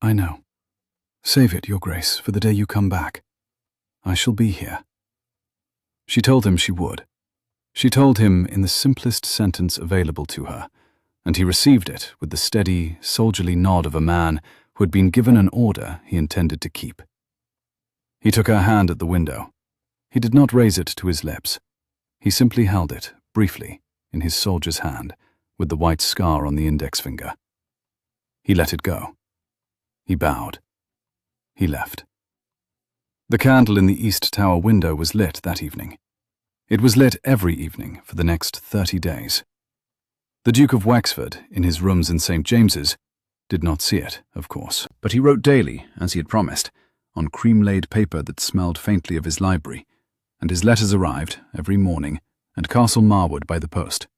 Speaker 3: I know. Save it, Your Grace, for the day you come back. I shall be here.
Speaker 2: She told him she would. She told him in the simplest sentence available to her, and he received it with the steady, soldierly nod of a man who had been given an order he intended to keep. He took her hand at the window. He did not raise it to his lips. He simply held it, briefly, in his soldier's hand, with the white scar on the index finger. He let it go. He bowed. He left. The candle in the east tower window was lit that evening. It was lit every evening for the next 30 days. The Duke of Wexford, in his rooms in St. James's, did not see it, of course, but he wrote daily, as he had promised, on cream-laid paper that smelled faintly of his library, and his letters arrived, every morning, at Castle Marwood by the post.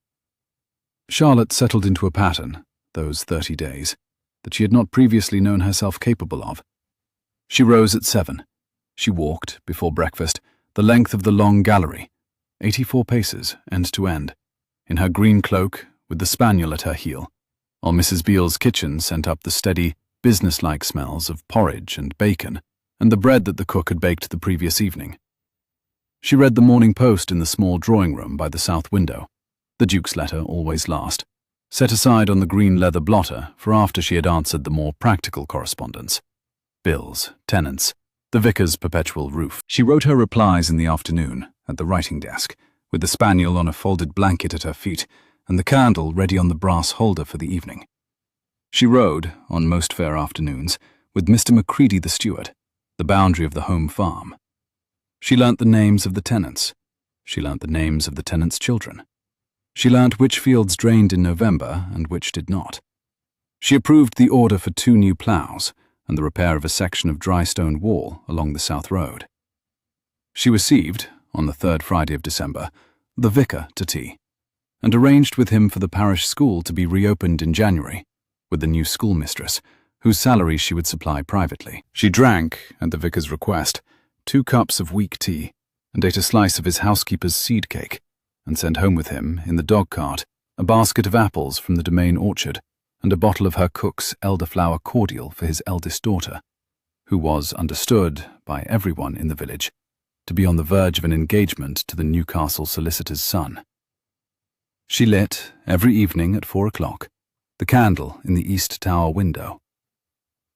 Speaker 2: Charlotte settled into a pattern, those 30 days, that she had not previously known herself capable of. She rose at 7. She walked, before breakfast, the length of the long gallery, 84 paces, end to end, in her green cloak, with the spaniel at her heel, while Mrs. Beale's kitchen sent up the steady, business-like smells of porridge and bacon, and the bread that the cook had baked the previous evening. She read the Morning Post in the small drawing-room by the south window, the Duke's letter always last, set aside on the green leather blotter for after she had answered the more practical correspondence. Bills, tenants, the vicar's perpetual roof. She wrote her replies in the afternoon, at the writing desk, with the spaniel on a folded blanket at her feet, and the candle ready on the brass holder for the evening. She rode, on most fair afternoons, with Mr. Macready the steward, the boundary of the home farm. She learnt the names of the tenants. She learnt the names of the tenants' children. She learnt which fields drained in November and which did not. She approved the order for 2 new ploughs and the repair of a section of dry stone wall along the south road. She received, on the 3rd Friday of December, the vicar to tea, and arranged with him for the parish school to be reopened in January, with the new schoolmistress, whose salary she would supply privately. She drank, at the vicar's request, 2 cups of weak tea, and ate a slice of his housekeeper's seed cake, and sent home with him, in the dog-cart, a basket of apples from the domain orchard, and a bottle of her cook's elderflower cordial for his eldest daughter, who was understood, by everyone in the village, to be on the verge of an engagement to the Newcastle solicitor's son. She lit, every evening at 4 o'clock, the candle in the east tower window.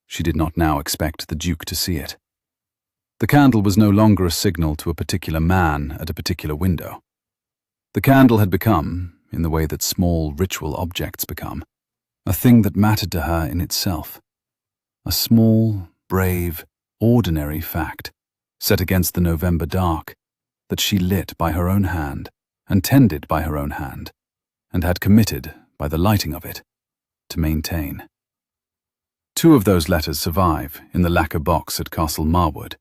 Speaker 2: She did not now expect the Duke to see it. The candle was no longer a signal to a particular man at a particular window. The candle had become, in the way that small ritual objects become, a thing that mattered to her in itself. A small, brave, ordinary fact, set against the November dark, that she lit by her own hand, and tended by her own hand, and had committed, by the lighting of it, to maintain. 2 of those letters survive in the lacquer box at Castle Marwood,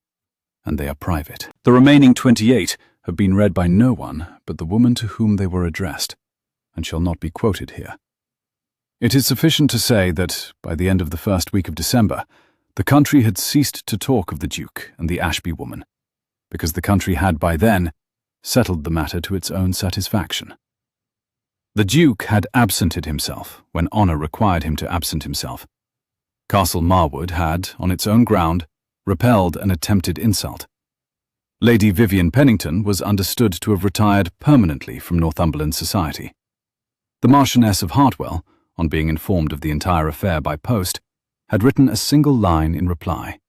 Speaker 2: and they are private. The remaining 28 have been read by no one but the woman to whom they were addressed, and shall not be quoted here. It is sufficient to say that, by the end of the first week of December, the country had ceased to talk of the Duke and the Ashby woman, because the country had by then settled the matter to its own satisfaction. The Duke had absented himself when honour required him to absent himself. Castle Marwood had, on its own ground, repelled an attempted insult. Lady Vivian Pennington was understood to have retired permanently from Northumberland society. The Marchioness of Hartwell, on being informed of the entire affair by post, had written a single line in reply.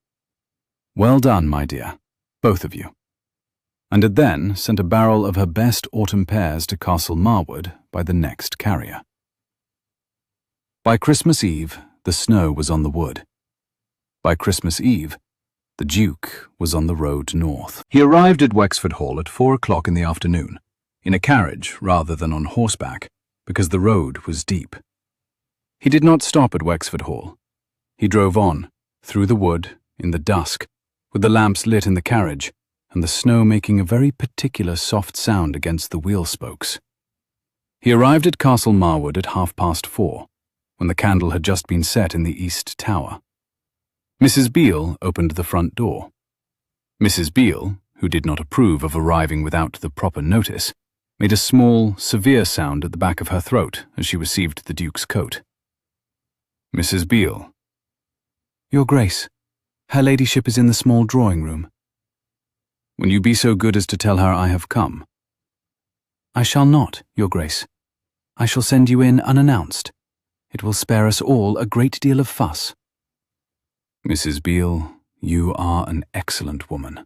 Speaker 2: "Well done, my dear, both of you," and had then sent a barrel of her best autumn pears to Castle Marwood by the next carrier. By Christmas Eve, the snow was on the wood. By Christmas Eve, the Duke was on the road north. He arrived at Wexford Hall at 4 o'clock in the afternoon, in a carriage rather than on horseback, because the road was deep. He did not stop at Wexford Hall. He drove on, through the wood, in the dusk, with the lamps lit in the carriage, and the snow making a very particular soft sound against the wheel spokes. He arrived at Castle Marwood at 4:30, when the candle had just been set in the east tower. Mrs. Beale opened the front door. Mrs. Beale, who did not approve of arriving without the proper notice, made a small, severe sound at the back of her throat as she received the Duke's coat. Mrs. Beale. "Your Grace, her ladyship is in the small drawing-room." "Will you be so good as to tell her I have come?" "I shall not, Your Grace. I shall send you in unannounced. It will spare us all a great deal of fuss." "Mrs. Beale, you are an excellent woman."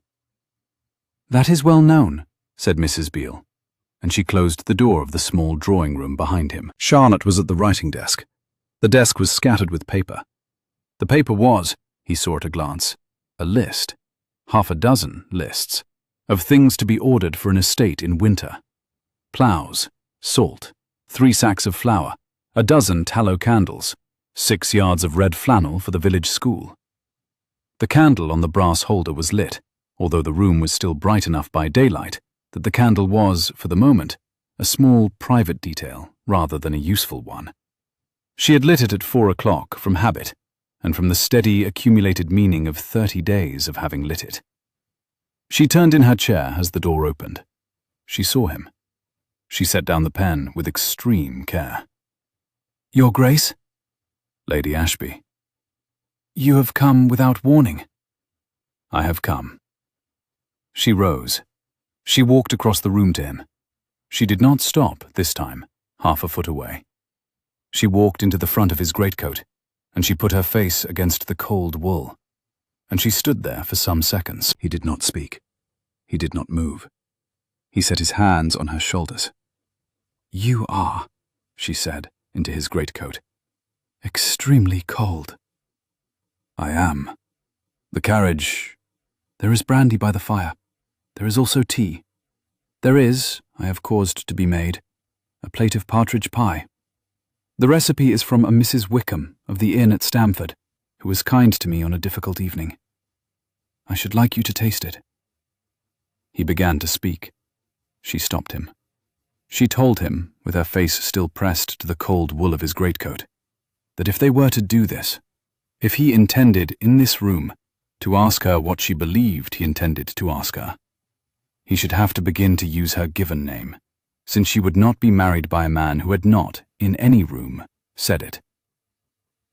Speaker 2: "That is well known," said Mrs. Beale, and she closed the door of the small drawing-room behind him. Charlotte was at the writing desk. The desk was scattered with paper. The paper was, he saw at a glance, a list, 6 lists, of things to be ordered for an estate in winter. Ploughs, salt, 3 sacks of flour, 12 tallow candles, 6 yards of red flannel for the village school. The candle on the brass holder was lit, although the room was still bright enough by daylight that the candle was, for the moment, a small private detail rather than a useful one. She had lit it at 4 o'clock from habit, and from the steady accumulated meaning of 30 days of having lit it. She turned in her chair as the door opened. She saw him. She set down the pen with extreme care. "Your Grace?" "Lady Ashby." "You have come without warning." "I have come." She rose. She walked across the room to him. She did not stop, this time, 1/2 foot away. She walked into the front of his greatcoat, and she put her face against the cold wool, and she stood there for some seconds. He did not speak. He did not move. He set his hands on her shoulders. "You are," she said, into his greatcoat, "extremely cold." "I am. The carriage—" "There is brandy by the fire. There is also tea. There is, I have caused to be made, a plate of partridge pie. The recipe is from a Mrs. Wickham of the inn at Stamford, who was kind to me on a difficult evening. I should like you to taste it." He began to speak. She stopped him. She told him, with her face still pressed to the cold wool of his greatcoat, that if they were to do this, if he intended in this room to ask her what she believed he intended to ask her, he should have to begin to use her given name, since she would not be married by a man who had not, in any room, said it.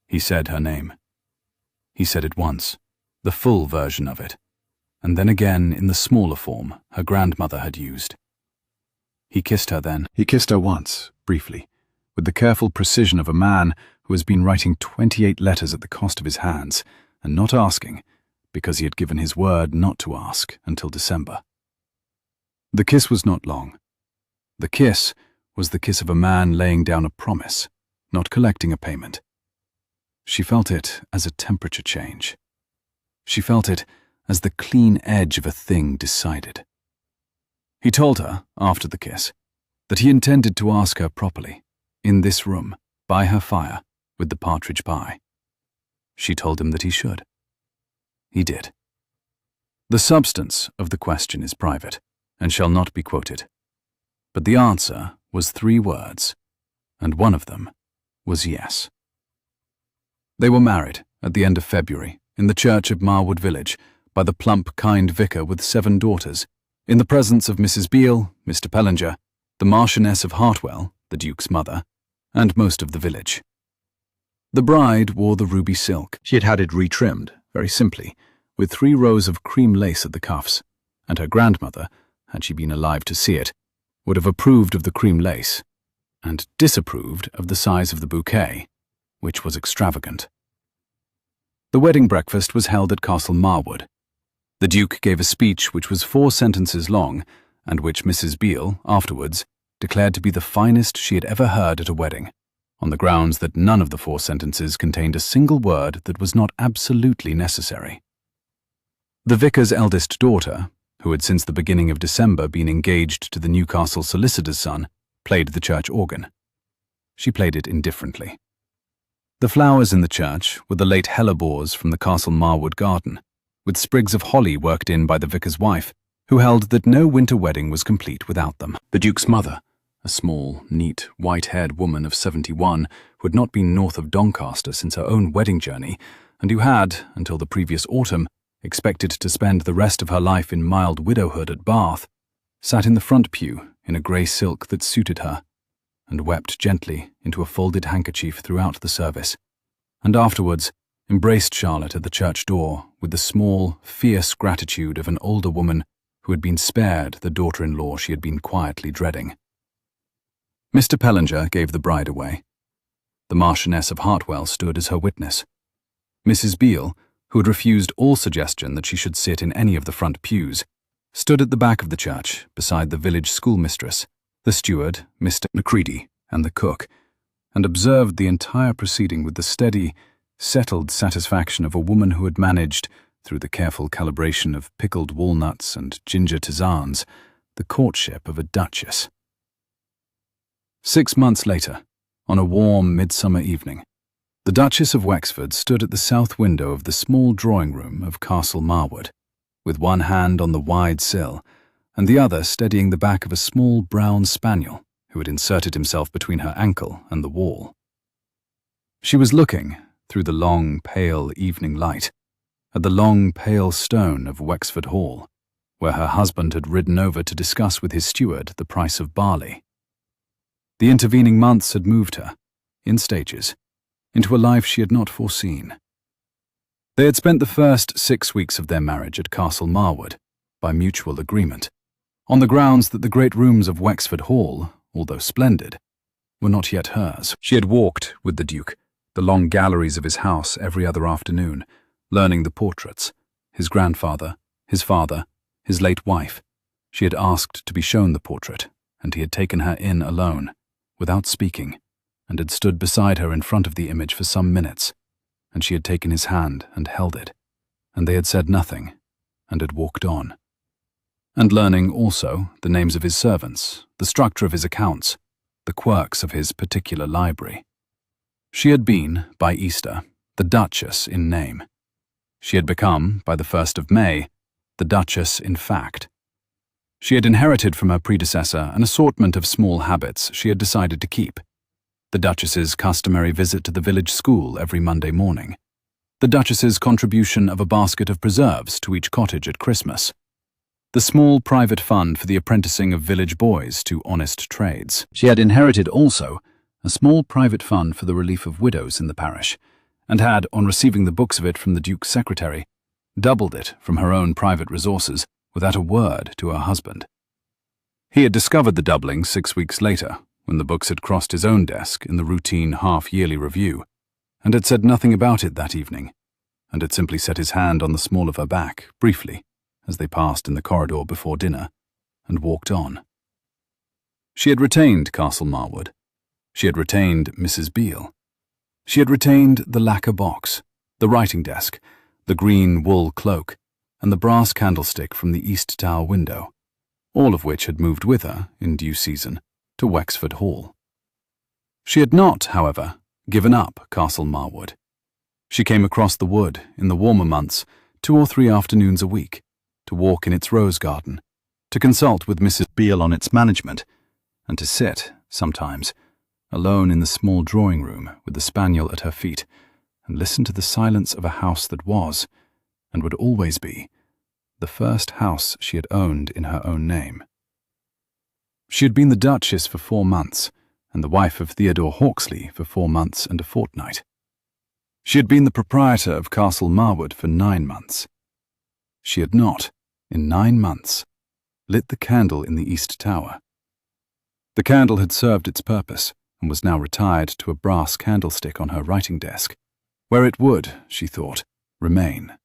Speaker 2: He said her name. He said it once, the full version of it, and then again in the smaller form her grandmother had used. He kissed her then. He kissed her once, briefly, with the careful precision of a man who has been writing 28 letters at the cost of his hands, and not asking, because he had given his word not to ask until December. The kiss was not long. The kiss was the kiss of a man laying down a promise, not collecting a payment. She felt it as a temperature change. She felt it as the clean edge of a thing decided. He told her, after the kiss, that he intended to ask her properly, in this room, by her fire, with the partridge pie. She told him that he should. He did. The substance of the question is private, and shall not be quoted. But the answer was 3 words, and one of them was yes. They were married at the end of February in the church of Marwood village by the plump, kind vicar with 7 daughters, in the presence of Mrs. Beale, Mr. Pellinger, the Marchioness of Hartwell, the Duke's mother, and most of the village. The bride wore the ruby silk. She had had it retrimmed, very simply, with 3 rows of cream lace at the cuffs, and her grandmother, had she been alive to see it, would have approved of the cream lace, and disapproved of the size of the bouquet, which was extravagant. The wedding breakfast was held at Castle Marwood. The Duke gave a speech which was 4 sentences long, and which Mrs. Beale, afterwards, declared to be the finest she had ever heard at a wedding, on the grounds that none of the 4 sentences contained a single word that was not absolutely necessary. The vicar's eldest daughter, who had since the beginning of December been engaged to the Newcastle solicitor's son, played the church organ. She played it indifferently. The flowers in the church were the late hellebores from the Castle Marwood garden, with sprigs of holly worked in by the vicar's wife, who held that no winter wedding was complete without them. The Duke's mother, a small, neat, white-haired woman of 71 who had not been north of Doncaster since her own wedding journey, and who had, until the previous autumn, expected to spend the rest of her life in mild widowhood at Bath, sat in the front pew in a grey silk that suited her, and wept gently into a folded handkerchief throughout the service, and afterwards embraced Charlotte at the church door with the small, fierce gratitude of an older woman who had been spared the daughter-in-law she had been quietly dreading. Mr. Pellinger gave the bride away. The Marchioness of Hartwell stood as her witness. Mrs. Beale, who had refused all suggestion that she should sit in any of the front pews, stood at the back of the church beside the village schoolmistress, the steward, Mr. Macready, and the cook, and observed the entire proceeding with the steady, settled satisfaction of a woman who had managed, through the careful calibration of pickled walnuts and ginger tisanes, the courtship of a duchess. 6 months later, on a warm midsummer evening, the Duchess of Wexford stood at the south window of the small drawing-room of Castle Marwood, with one hand on the wide sill, and the other steadying the back of a small brown spaniel who had inserted himself between her ankle and the wall. She was looking, through the long, pale evening light, at the long, pale stone of Wexford Hall, where her husband had ridden over to discuss with his steward the price of barley. The intervening months had moved her, in stages, into a life she had not foreseen. They had spent the first 6 weeks of their marriage at Castle Marwood, by mutual agreement, on the grounds that the great rooms of Wexford Hall, although splendid, were not yet hers. She had walked, with the Duke, the long galleries of his house every other afternoon, learning the portraits, his grandfather, his father, his late wife. She had asked to be shown the portrait, and he had taken her in alone, without speaking, and had stood beside her in front of the image for some minutes, and she had taken his hand and held it, and they had said nothing, and had walked on. And learning also the names of his servants, the structure of his accounts, the quirks of his particular library. She had been, by Easter, the Duchess in name. She had become, by the 1st of May, the Duchess in fact. She had inherited from her predecessor an assortment of small habits she had decided to keep. The Duchess's customary visit to the village school every Monday morning. The Duchess's contribution of a basket of preserves to each cottage at Christmas. The small private fund for the apprenticing of village boys to honest trades. She had inherited also a small private fund for the relief of widows in the parish, and had, on receiving the books of it from the Duke's secretary, doubled it from her own private resources without a word to her husband. He had discovered the doubling 6 weeks later, when the books had crossed his own desk in the routine half-yearly review, and had said nothing about it that evening, and had simply set his hand on the small of her back, briefly, as they passed in the corridor before dinner, and walked on. She had retained Castle Marwood. She had retained Mrs. Beale. She had retained the lacquer box, the writing desk, the green wool cloak, and the brass candlestick from the East Tower window, all of which had moved with her, in due season, to Wexford Hall. She had not, however, given up Castle Marwood. She came across the wood, in the warmer months, 2 or 3 afternoons a week, to walk in its rose garden, to consult with Mrs. Beale on its management, and to sit, sometimes, alone in the small drawing-room with the spaniel at her feet, and listen to the silence of a house that was, and would always be, the first house she had owned in her own name. She had been the Duchess for 4 months, and the wife of Theodore Hawksley for 4 months and a fortnight. She had been the proprietor of Castle Marwood for 9 months. She had not, in 9 months, lit the candle in the East Tower. The candle had served its purpose, and was now retired to a brass candlestick on her writing desk, where it would, she thought, remain.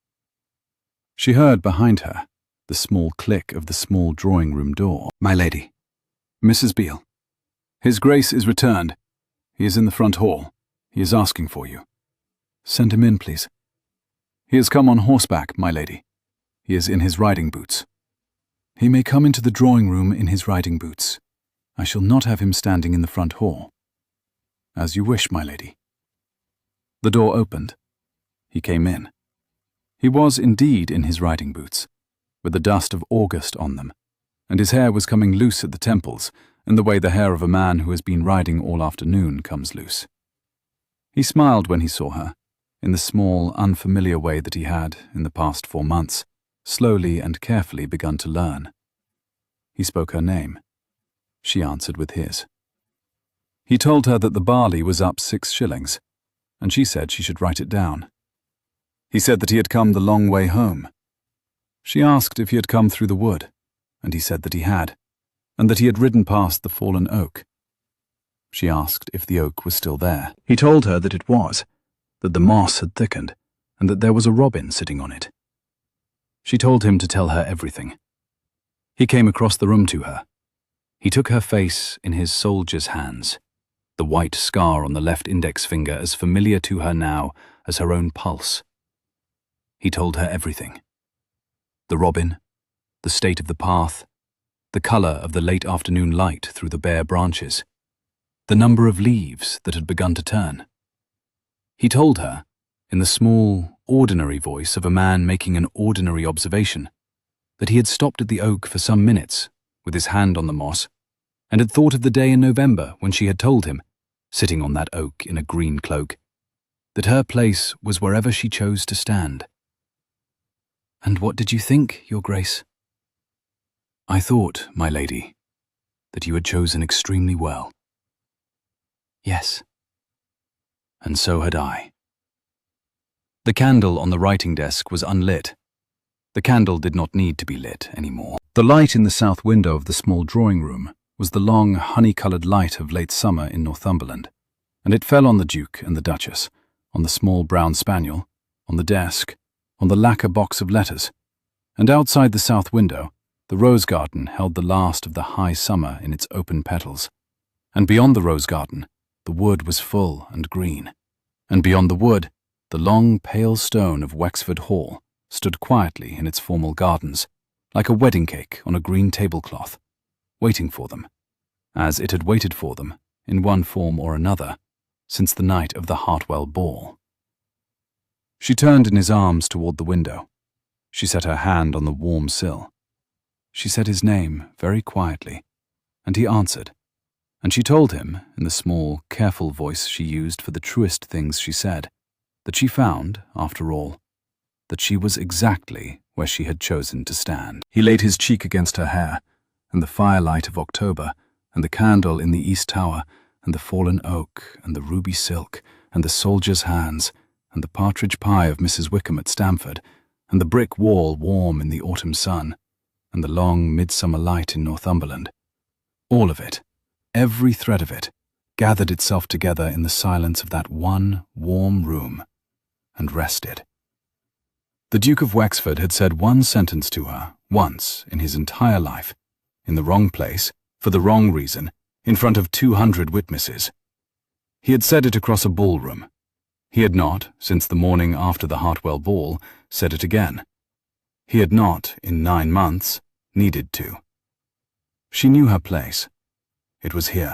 Speaker 2: She heard behind her the small click of the small drawing-room door. "My lady." "Mrs. Beale." "His Grace is returned. He is in the front hall. He is asking for you." "Send him in, please." "He has come on horseback, my lady. He is in his riding boots." "He may come into the drawing-room in his riding boots. I shall not have him standing in the front hall." "As you wish, my lady." The door opened. He came in. He was indeed in his riding boots, with the dust of August on them, and his hair was coming loose at the temples, in the way the hair of a man who has been riding all afternoon comes loose. He smiled when he saw her, in the small, unfamiliar way that he had, in the past 4 months, slowly and carefully begun to learn. He spoke her name. She answered with his. He told her that the barley was up 6 shillings, and she said she should write it down. He said that he had come the long way home. She asked if he had come through the wood, and he said that he had, and that he had ridden past the fallen oak. She asked if the oak was still there. He told her that it was, that the moss had thickened, and that there was a robin sitting on it. She told him to tell her everything. He came across the room to her. He took her face in his soldier's hands, the white scar on the left index finger as familiar to her now as her own pulse. He told her everything. The robin, the state of the path, the colour of the late afternoon light through the bare branches, the number of leaves that had begun to turn. He told her, in the small, ordinary voice of a man making an ordinary observation, that he had stopped at the oak for some minutes, with his hand on the moss, and had thought of the day in November when she had told him, sitting on that oak in a green cloak, that her place was wherever she chose to stand. "And what did you think, Your Grace?" "I thought, my lady, that you had chosen extremely well." "Yes." "And so had I." The candle on the writing desk was unlit. The candle did not need to be lit anymore. The light in the south window of the small drawing-room was the long, honey-coloured light of late summer in Northumberland, and it fell on the Duke and the Duchess, on the small brown spaniel, on the desk, on the lacquer box of letters, and outside the south window, the rose garden held the last of the high summer in its open petals, and beyond the rose garden, the wood was full and green, and beyond the wood, the long pale stone of Wexford Hall stood quietly in its formal gardens, like a wedding cake on a green tablecloth, waiting for them, as it had waited for them, in one form or another, since the night of the Hartwell ball. She turned in his arms toward the window. She set her hand on the warm sill. She said his name very quietly, and he answered, and she told him, in the small, careful voice she used for the truest things she said, that she found, after all, that she was exactly where she had chosen to stand. He laid his cheek against her hair, and the firelight of October, and the candle in the East Tower, and the fallen oak, and the ruby silk, and the soldier's hands, and the partridge pie of Mrs. Wickham at Stamford, and the brick wall warm in the autumn sun, and the long midsummer light in Northumberland. All of it, every thread of it, gathered itself together in the silence of that one warm room, and rested. The Duke of Wexford had said one sentence to her, once in his entire life, in the wrong place, for the wrong reason, in front of 200 witnesses. He had said it across a ballroom. He had not, since the morning after the Hartwell ball, said it again. He had not, in 9 months, needed to. She knew her place. It was here.